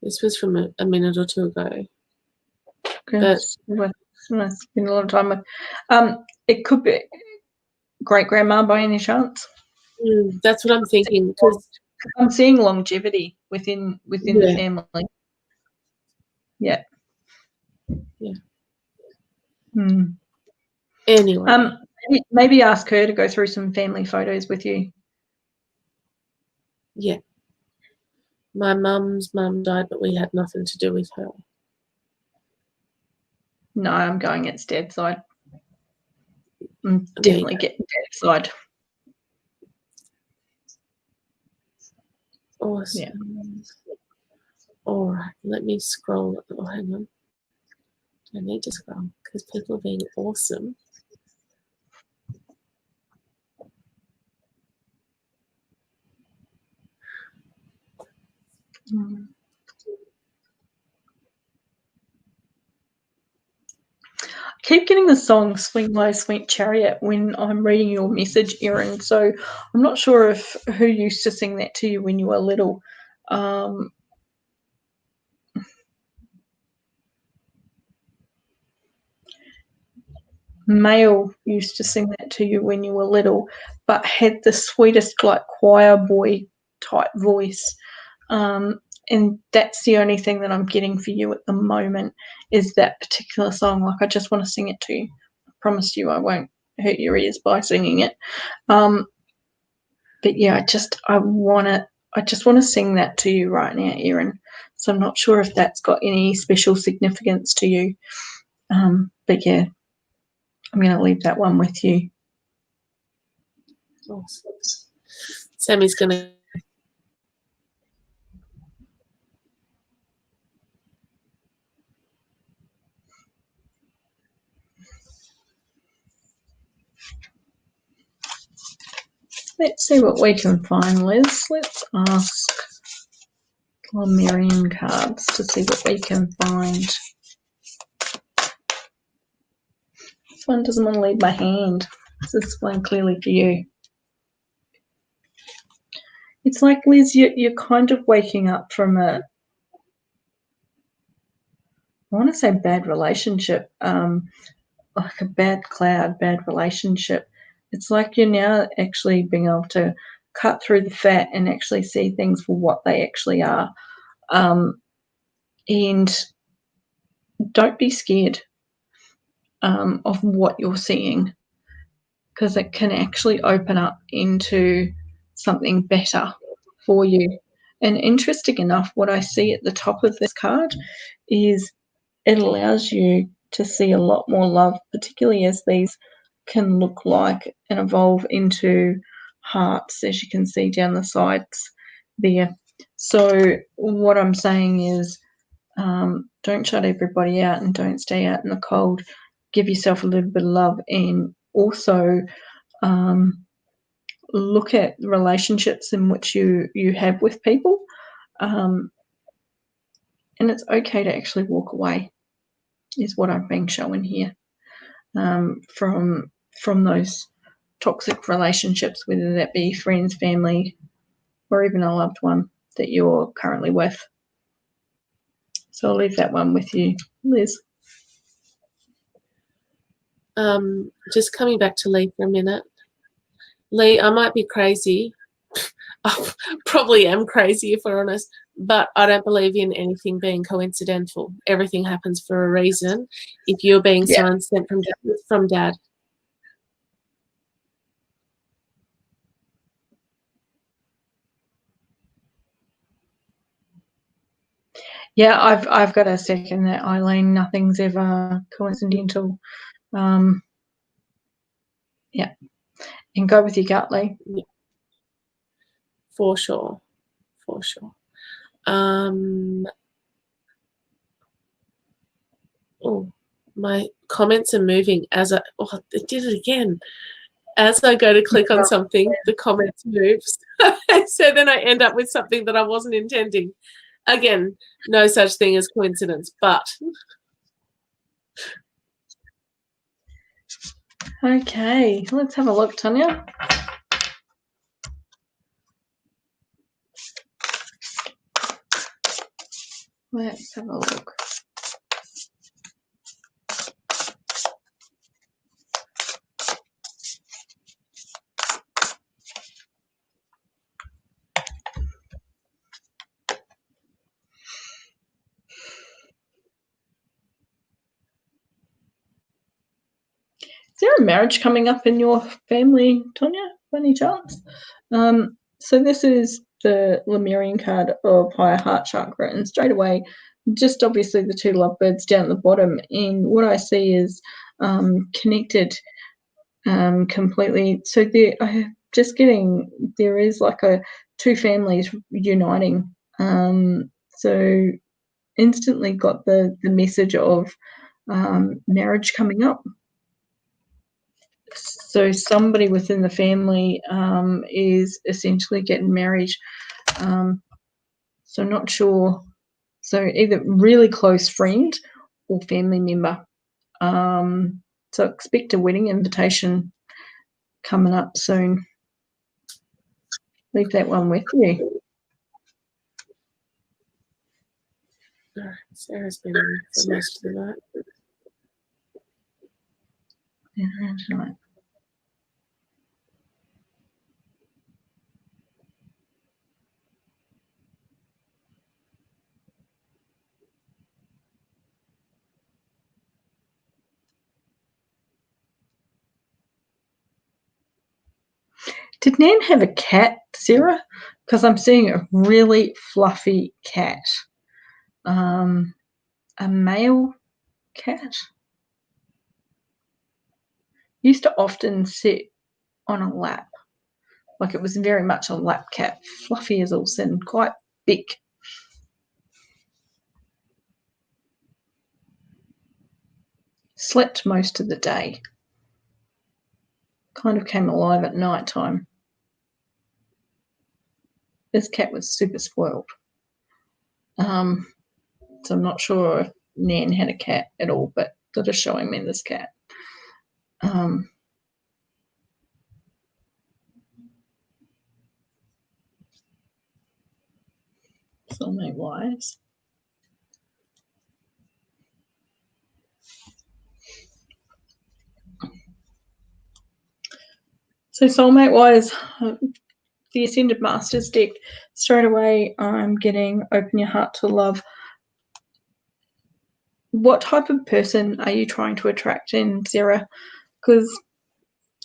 This was from a minute or two ago. It's been a long time with. It could be great grandma by any chance. That's what I'm thinking, because I'm seeing longevity within the family. Yeah. Yeah. Anyway. Maybe ask her to go through some family photos with you. Yeah. My mum's mum died, but we had nothing to do with her. No, I'm going at dad's side. I'm definitely getting dad's side. Awesome. Yeah. All right, let me scroll. Oh, hang on. I need to scroll because people are being awesome. Keep getting the song Swing Low, Sweet Chariot when I'm reading your message, Erin. So I'm not sure who used to sing that to you when you were little. Male used to sing that to you when you were little, but had the sweetest like choir boy type voice. and that's the only thing that I'm getting for you at the moment is that particular song. Like, I just want to sing it to you. I promise you I won't hurt your ears by singing it. But yeah, I just want to sing that to you right now, Erin. So I'm not sure if that's got any special significance to you. But yeah, I'm going to leave that one with you. Awesome. Sammy's going to. Let's see what we can find, Liz. Let's ask Lemurian cards to see what we can find. This one doesn't want to leave my hand. This is one clearly for you. It's like, Liz, you're kind of waking up from I want to say bad relationship, like a bad cloud, bad relationship. It's like you're now actually being able to cut through the fat and actually see things for what they actually are. And don't be scared of what you're seeing, because it can actually open up into something better for you. And interesting enough, what I see at the top of this card is it allows you to see a lot more love, particularly as these can look like and evolve into hearts, as you can see down the sides there. So what I'm saying is, don't shut everybody out and don't stay out in the cold. Give yourself a little bit of love, and also look at relationships in which you have with people, and it's okay to actually walk away, is what I'm being shown here, from those toxic relationships, whether that be friends, family, or even a loved one that you're currently with. So I'll leave that one with you, Liz. Just coming back to Lee for a minute. Lee, I might be crazy. I probably am crazy, if we're honest, but I don't believe in anything being coincidental. Everything happens for a reason. If you're being signs sent from Dad. Yeah, I've got to second that, Eileen. Nothing's ever coincidental. Yeah, and go with your gut, Lee. Yeah. For sure. Oh, my comments are moving as it did it again. As I go to click on something, the comments moves. So then I end up with something that I wasn't intending. Again, no such thing as coincidence, but. Okay, let's have a look, Tanya. Let's have a look. Is there a marriage coming up in your family, Tanya, by any chance? So this is the Lemurian card of higher heart chakra, and straight away, just obviously the two lovebirds down at the bottom. And what I see is connected completely. So there is like two families uniting. So instantly got the message of marriage coming up. So somebody within the family is essentially getting married. So not sure. So either really close friend or family member. So expect a wedding invitation coming up soon. Leave that one with you. Sarah's been in for most of the night. Did Nan have a cat, Sarah? Because I'm seeing a really fluffy cat. A male cat. Used to often sit on a lap. Like it was very much a lap cat. Fluffy as all sin, quite big. Slept most of the day. Kind of came alive at night time. This cat was super spoiled. So I'm not sure if Nan had a cat at all, but they're just showing me this cat. Soulmate wise. So soulmate wise, the Ascended Masters deck, straight away I'm getting Open Your Heart to Love. What type of person are you trying to attract in, Sarah? Because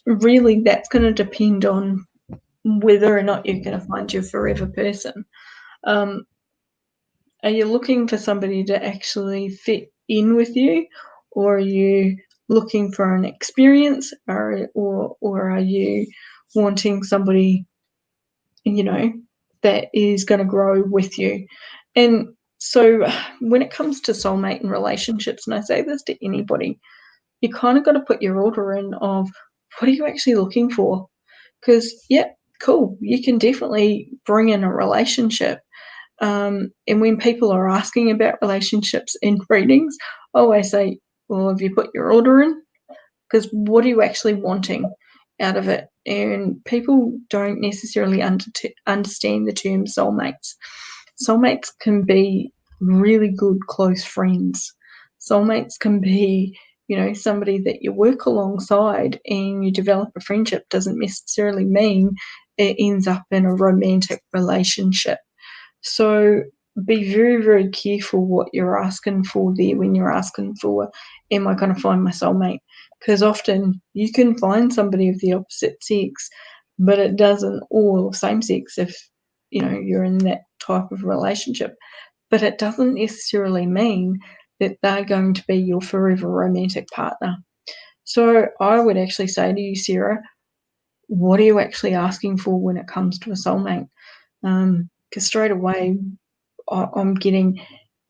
really that's going to depend on whether or not you're going to find your forever person. Are you looking for somebody to actually fit in with you, or are you looking for an experience, or are you wanting somebody, you know, that is going to grow with you? And so when it comes to soulmate and relationships, and I say this to anybody, you kind of got to put your order in of what are you actually looking for? Because, yeah, cool, you can definitely bring in a relationship. And when people are asking about relationships in readings, I always say, well, have you put your order in? Because what are you actually wanting out of it? And people don't necessarily understand the term soulmates. Soulmates can be really good close friends. Soulmates can be, you know, somebody that you work alongside and you develop a friendship. Doesn't necessarily mean it ends up in a romantic relationship. So be very, very careful what you're asking for there when you're asking for, am I going to find my soulmate? Because often you can find somebody of the opposite sex, but it doesn't, or same sex if, you know, you're in that type of relationship, but it doesn't necessarily mean that they're going to be your forever romantic partner. So I would actually say to you, Sarah, what are you actually asking for when it comes to a soulmate? Because straight away I'm getting,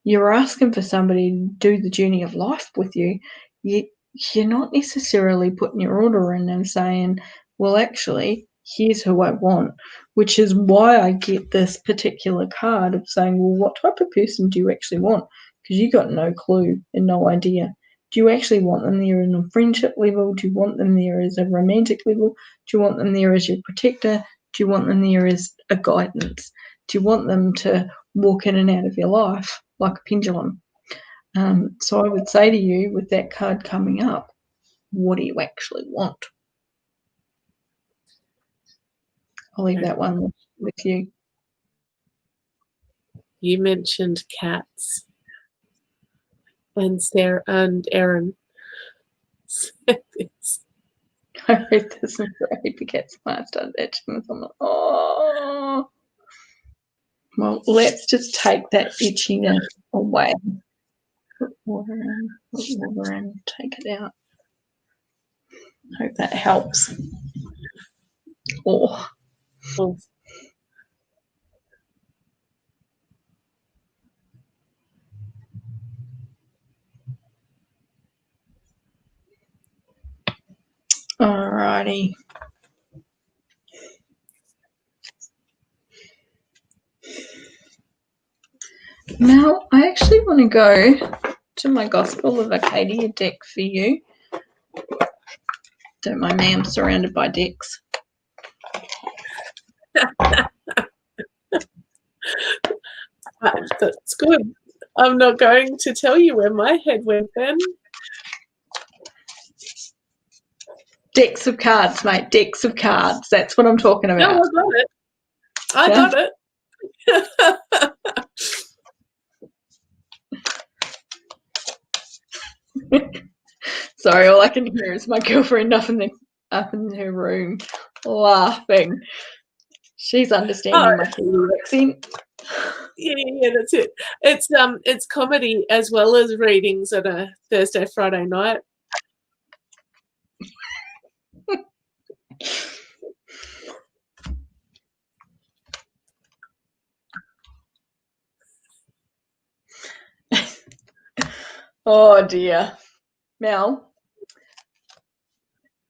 you're asking for somebody to do the journey of life with you. You're not necessarily putting your order in and saying, well, actually, here's who I want, which is why I get this particular card of saying, well, what type of person do you actually want? Because you got no clue and no idea. Do you actually want them there in a friendship level? Do you want them there as a romantic level? Do you want them there as your protector? Do you want them there as a guidance? Do you want them to walk in and out of your life like a pendulum? So I would say to you, with that card coming up, what do you actually want? I'll leave that one with you. You mentioned cats, and Sarah and Erin said this. I read this and I hope he gets my started itching with them. Oh, well, let's just take that itchiness away. Put water in, take it out. Hope that helps. Oh. Alrighty. Now, I actually want to go to my Gospel of Acadia deck for you. Don't mind me, I'm surrounded by decks. That's good. I'm not going to tell you where my head went then. Decks of cards, mate. Decks of cards. That's what I'm talking about. No, I got it. Sorry, all I can hear is my girlfriend up in her room laughing. She's understanding my Kiwi accent. Yeah, that's it. It's comedy as well as readings on a Thursday, Friday night. Oh dear. Mel,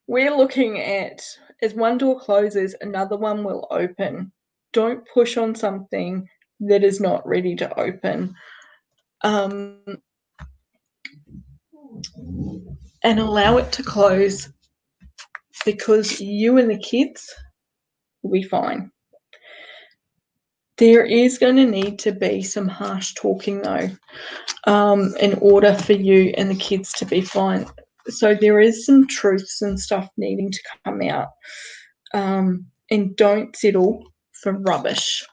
we're looking at, as one door closes, another one will open. Don't push on something that is not ready to open. And allow it to close, because you and the kids will be fine. There is going to need to be some harsh talking, though, in order for you and the kids to be fine. So there is some truths and stuff needing to come out. And don't settle for rubbish.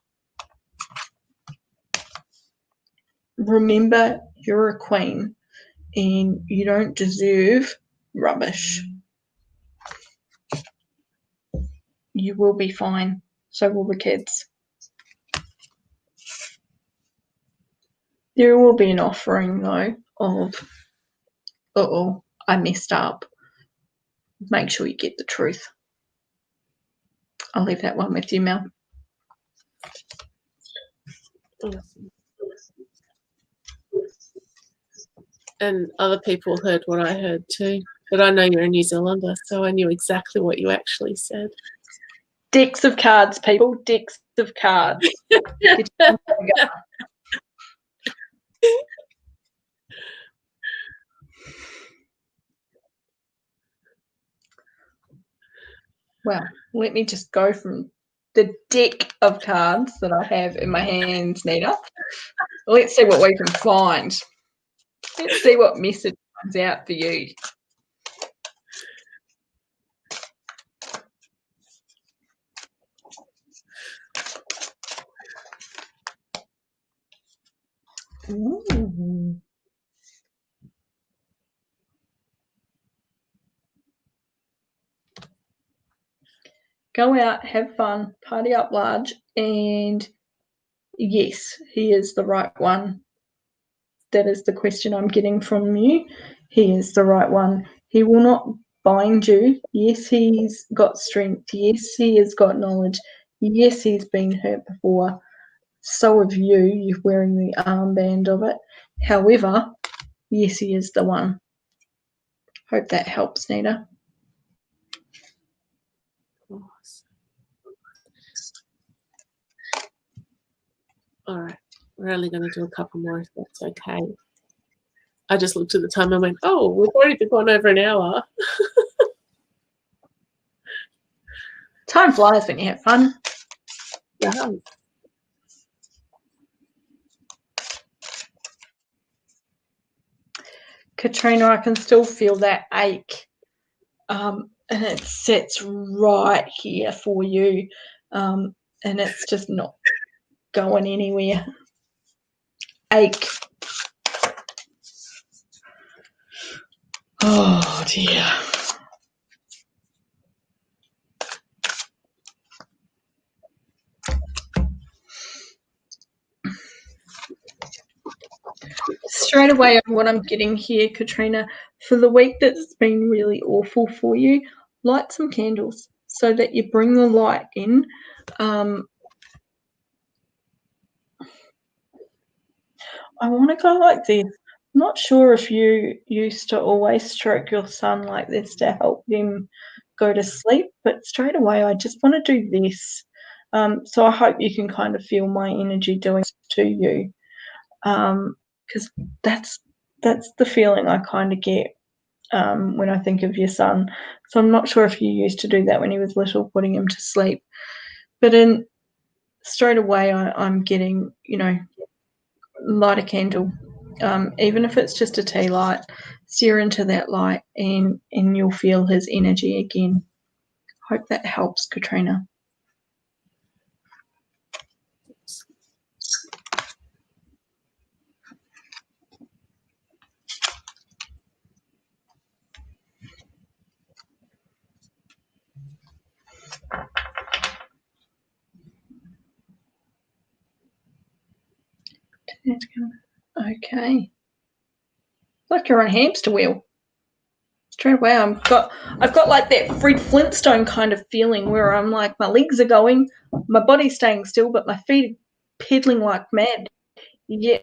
Remember, you're a queen and you don't deserve rubbish. You will be fine. So will the kids. There will be an offering, though, of, uh-oh, I messed up. Make sure you get the truth. I'll leave that one with you, Mel. Awesome. And other people heard what I heard too. But I know you're a New Zealander, so I knew exactly what you actually said. Decks of cards, people. Decks of cards. Well, let me just go from the deck of cards that I have in my hands, Nita. Let's see what we can find. Let's see what message comes out for you. Ooh. Go out, have fun, party up large, and yes, he is the right one. That is the question I'm getting from you. He is the right one. He will not bind you. Yes, he's got strength. Yes, he has got knowledge. Yes, he's been hurt before. So have you. You're wearing the armband of it. However, yes, he is the one. Hope that helps, Nita. All right. We're only going to do a couple more if that's okay. I just looked at the time and went, oh, we've already gone over an hour. Time flies when you have fun. Yeah. Katrina, I can still feel that ache. And it sits right here for you. And it's just not going anywhere. Ache. Oh dear. Straight away, what I'm getting here, Katrina, for the week that's been really awful for you, light some candles so that you bring the light in. I want to go like this. I'm not sure if you used to always stroke your son like this to help them go to sleep, but straight away I just want to do this. So I hope you can kind of feel my energy doing to you, because that's the feeling I kind of get when I think of your son. So I'm not sure if you used to do that when he was little, putting him to sleep, but in straight away I'm getting, light a candle, even if it's just a tea light, stare into that light and you'll feel his energy again. Hope that helps, Katrina. Okay. Like you're on a hamster wheel. Straight away, I've got like that Fred Flintstone kind of feeling where I'm like, my legs are going, my body's staying still, but my feet are pedaling like mad. Yeah,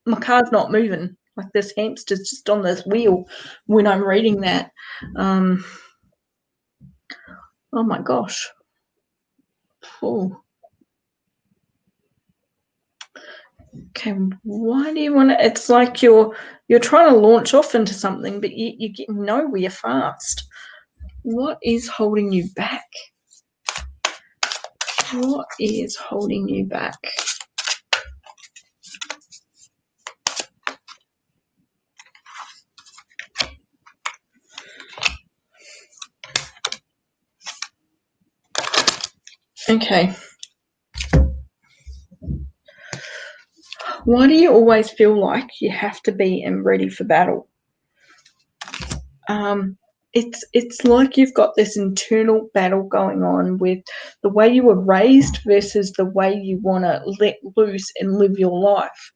my car's not moving. Like this hamster's just on this wheel when I'm reading that. Oh my gosh. Oh. Okay, why do you want to? It's like you're trying to launch off into something, but you get nowhere fast. What is holding you back? What is holding you back? Okay. Why do you always feel like you have to be and ready for battle? It's like you've got this internal battle going on with the way you were raised versus the way you want to let loose and live your life.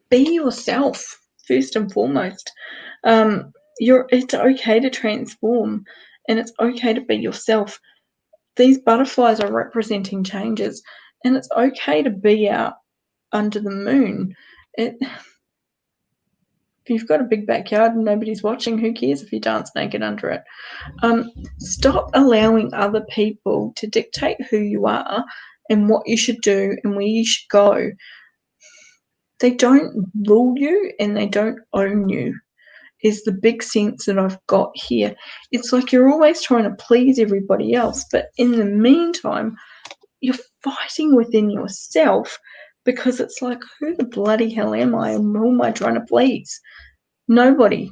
Be yourself first and foremost. It's okay to transform, and it's okay to be yourself. These butterflies are representing changes, and it's okay to be out under the moon. If you've got a big backyard and nobody's watching, who cares if you dance naked under it? Stop allowing other people to dictate who you are and what you should do and where you should go. They don't rule you and they don't own you, is the big sense that I've got here. It's like you're always trying to please everybody else, but in the meantime, you're fighting within yourself because it's like, who the bloody hell am I and who am I trying to please? Nobody.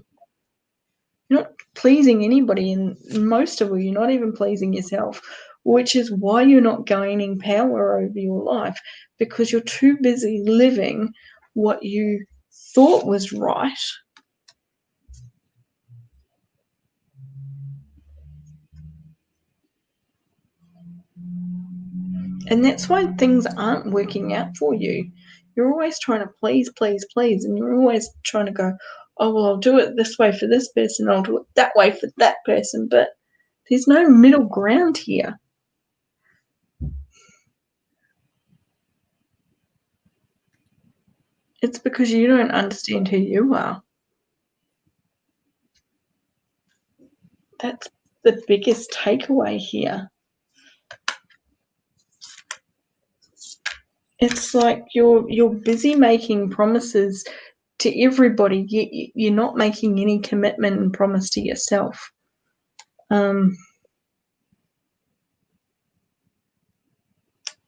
You're not pleasing anybody, and most of all, you're not even pleasing yourself, which is why you're not gaining power over your life, because you're too busy living what you thought was right. And that's why things aren't working out for you. You're always trying to please, please, please, and you're always trying to go, oh, well, I'll do it this way for this person, I'll do it that way for that person, but there's no middle ground here. It's because you don't understand who you are. That's the biggest takeaway here. It's like you're busy making promises to everybody, yet you're not making any commitment and promise to yourself.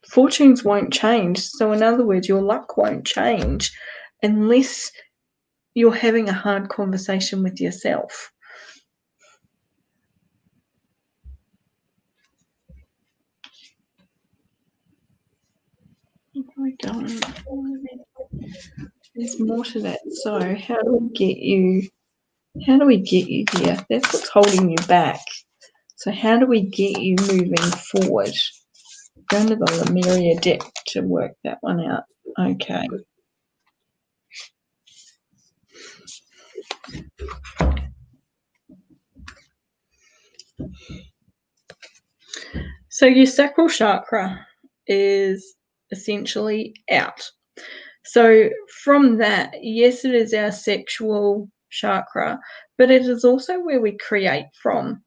Fortunes won't change. So in other words, your luck won't change unless you're having a hard conversation with yourself. I don't. There's more to that. So how do we get you there? That's what's holding you back. So how do we get you moving forward? Go into the Lemuria deck to work that one out. Okay. So your sacral chakra is essentially out. So from that, yes, it is our sexual chakra, but it is also where we create from.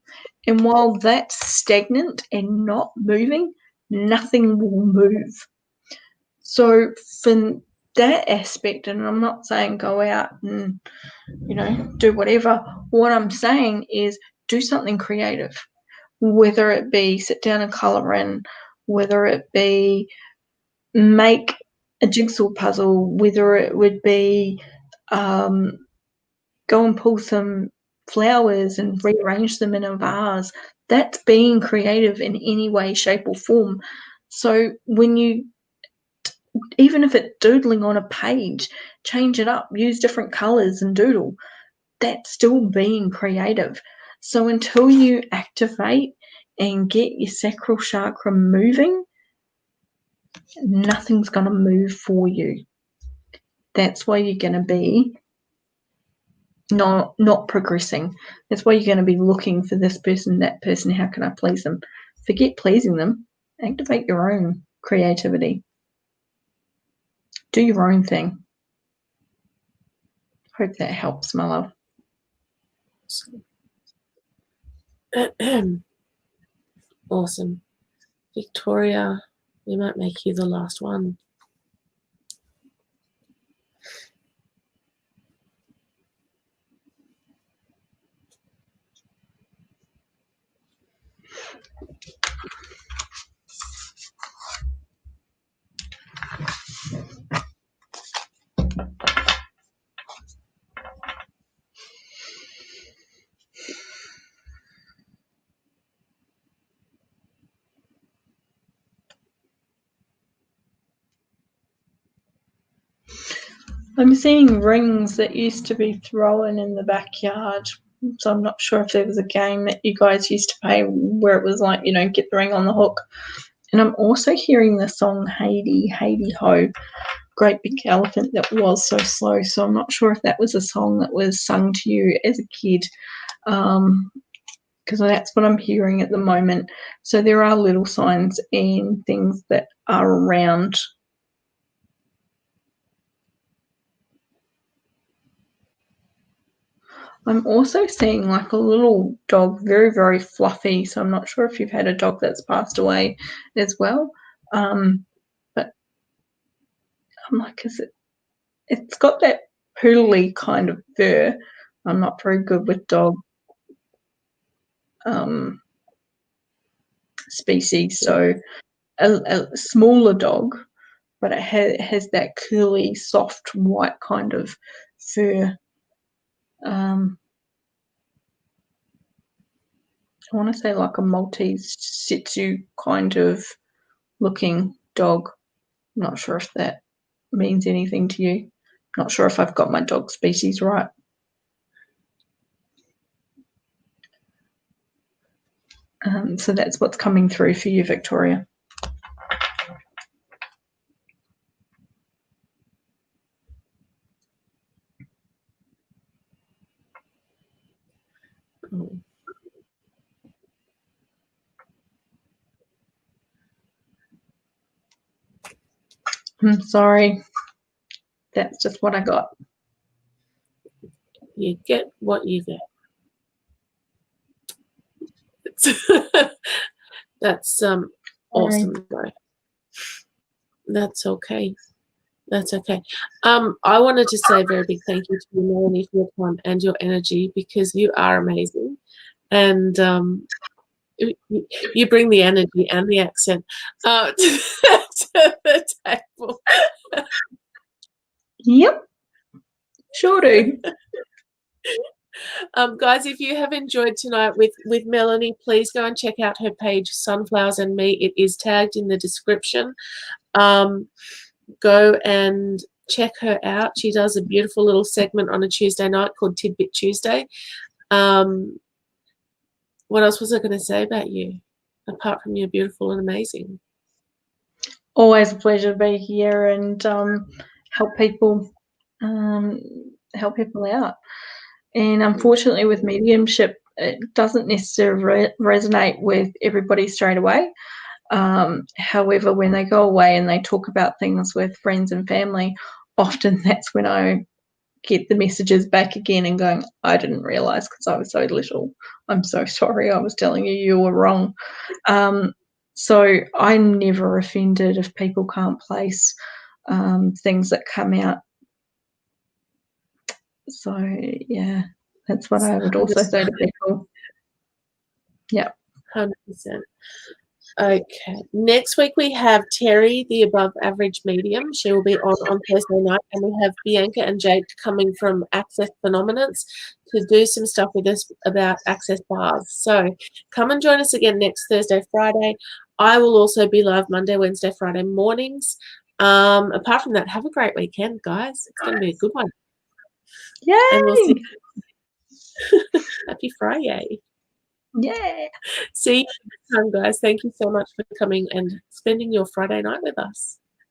And while that's stagnant and not moving, nothing will move. So from that aspect, and I'm not saying go out and, do whatever. What I'm saying is do something creative, whether it be sit down and colour in, whether it be make a jigsaw puzzle, whether it would be go and pull some flowers and rearrange them in a vase. That's being creative in any way, shape or form. So when you, even if it's doodling on a page, change it up, use different colours and doodle. That's still being creative. So until you activate and get your sacral chakra moving, nothing's going to move for you. That's why you're going to be not progressing. That's why you're going to be looking for this person, that person. How can I please them? Forget pleasing them. Activate your own creativity. Do your own thing. Hope that helps, my love. Awesome. Victoria, we might make you the last one. I'm seeing rings that used to be thrown in the backyard. So I'm not sure if there was a game that you guys used to play where it was like, get the ring on the hook. And I'm also hearing the song Heidi, Heidi Ho, Great Big Elephant That Was So Slow. So I'm not sure if that was a song that was sung to you as a kid, because that's what I'm hearing at the moment. So there are little signs and things that are around. I'm also seeing like a little dog, very, very fluffy. So I'm not sure if you've had a dog that's passed away as well. But I'm like, it's got that poodly kind of fur. I'm not very good with dog species. So a smaller dog, but it has that curly, soft, white kind of fur. I want to say like a Maltese Shih Tzu kind of looking dog. I'm not sure if that means anything to you. Not sure if I've got my dog species right. So that's what's coming through for you, Victoria. Oh. I'm sorry. That's just what I got. You get what you get. That's awesome, though. That's okay. That's okay. I wanted to say a very big thank you to you, Melanie, for your time and your energy, because you are amazing. And you bring the energy and the accent to the table. Yep. Sure do. Guys, if you have enjoyed tonight with Melanie, please go and check out her page, Sunflowers and Me. It is tagged in the description. Go and check her out. She does a beautiful little segment on a Tuesday night called Tidbit Tuesday. What else was I going to say about you, apart from you're beautiful and amazing? Always a pleasure to be here and help people out. And unfortunately, with mediumship, it doesn't necessarily resonate with everybody straight away. However, when they go away and they talk about things with friends and family, often that's when I get the messages back again and going, I didn't realise because I was so little. I'm so sorry. I was telling you were wrong. So I'm never offended if people can't place things that come out. So, yeah, that's what I would also say to people. Yeah. 100%. Okay. Next week we have Terry, the above average medium. She will be on Thursday night, and we have Bianca and Jade coming from Access Phenomenons to do some stuff with us about access bars. So come and join us again next Thursday, Friday. I will also be live Monday, Wednesday, Friday mornings. Apart from that, have a great weekend, guys. It's going to be a good one. Yay! And we'll see. Happy Friday. Yeah. See you next time, guys. Thank you so much for coming and spending your Friday night with us.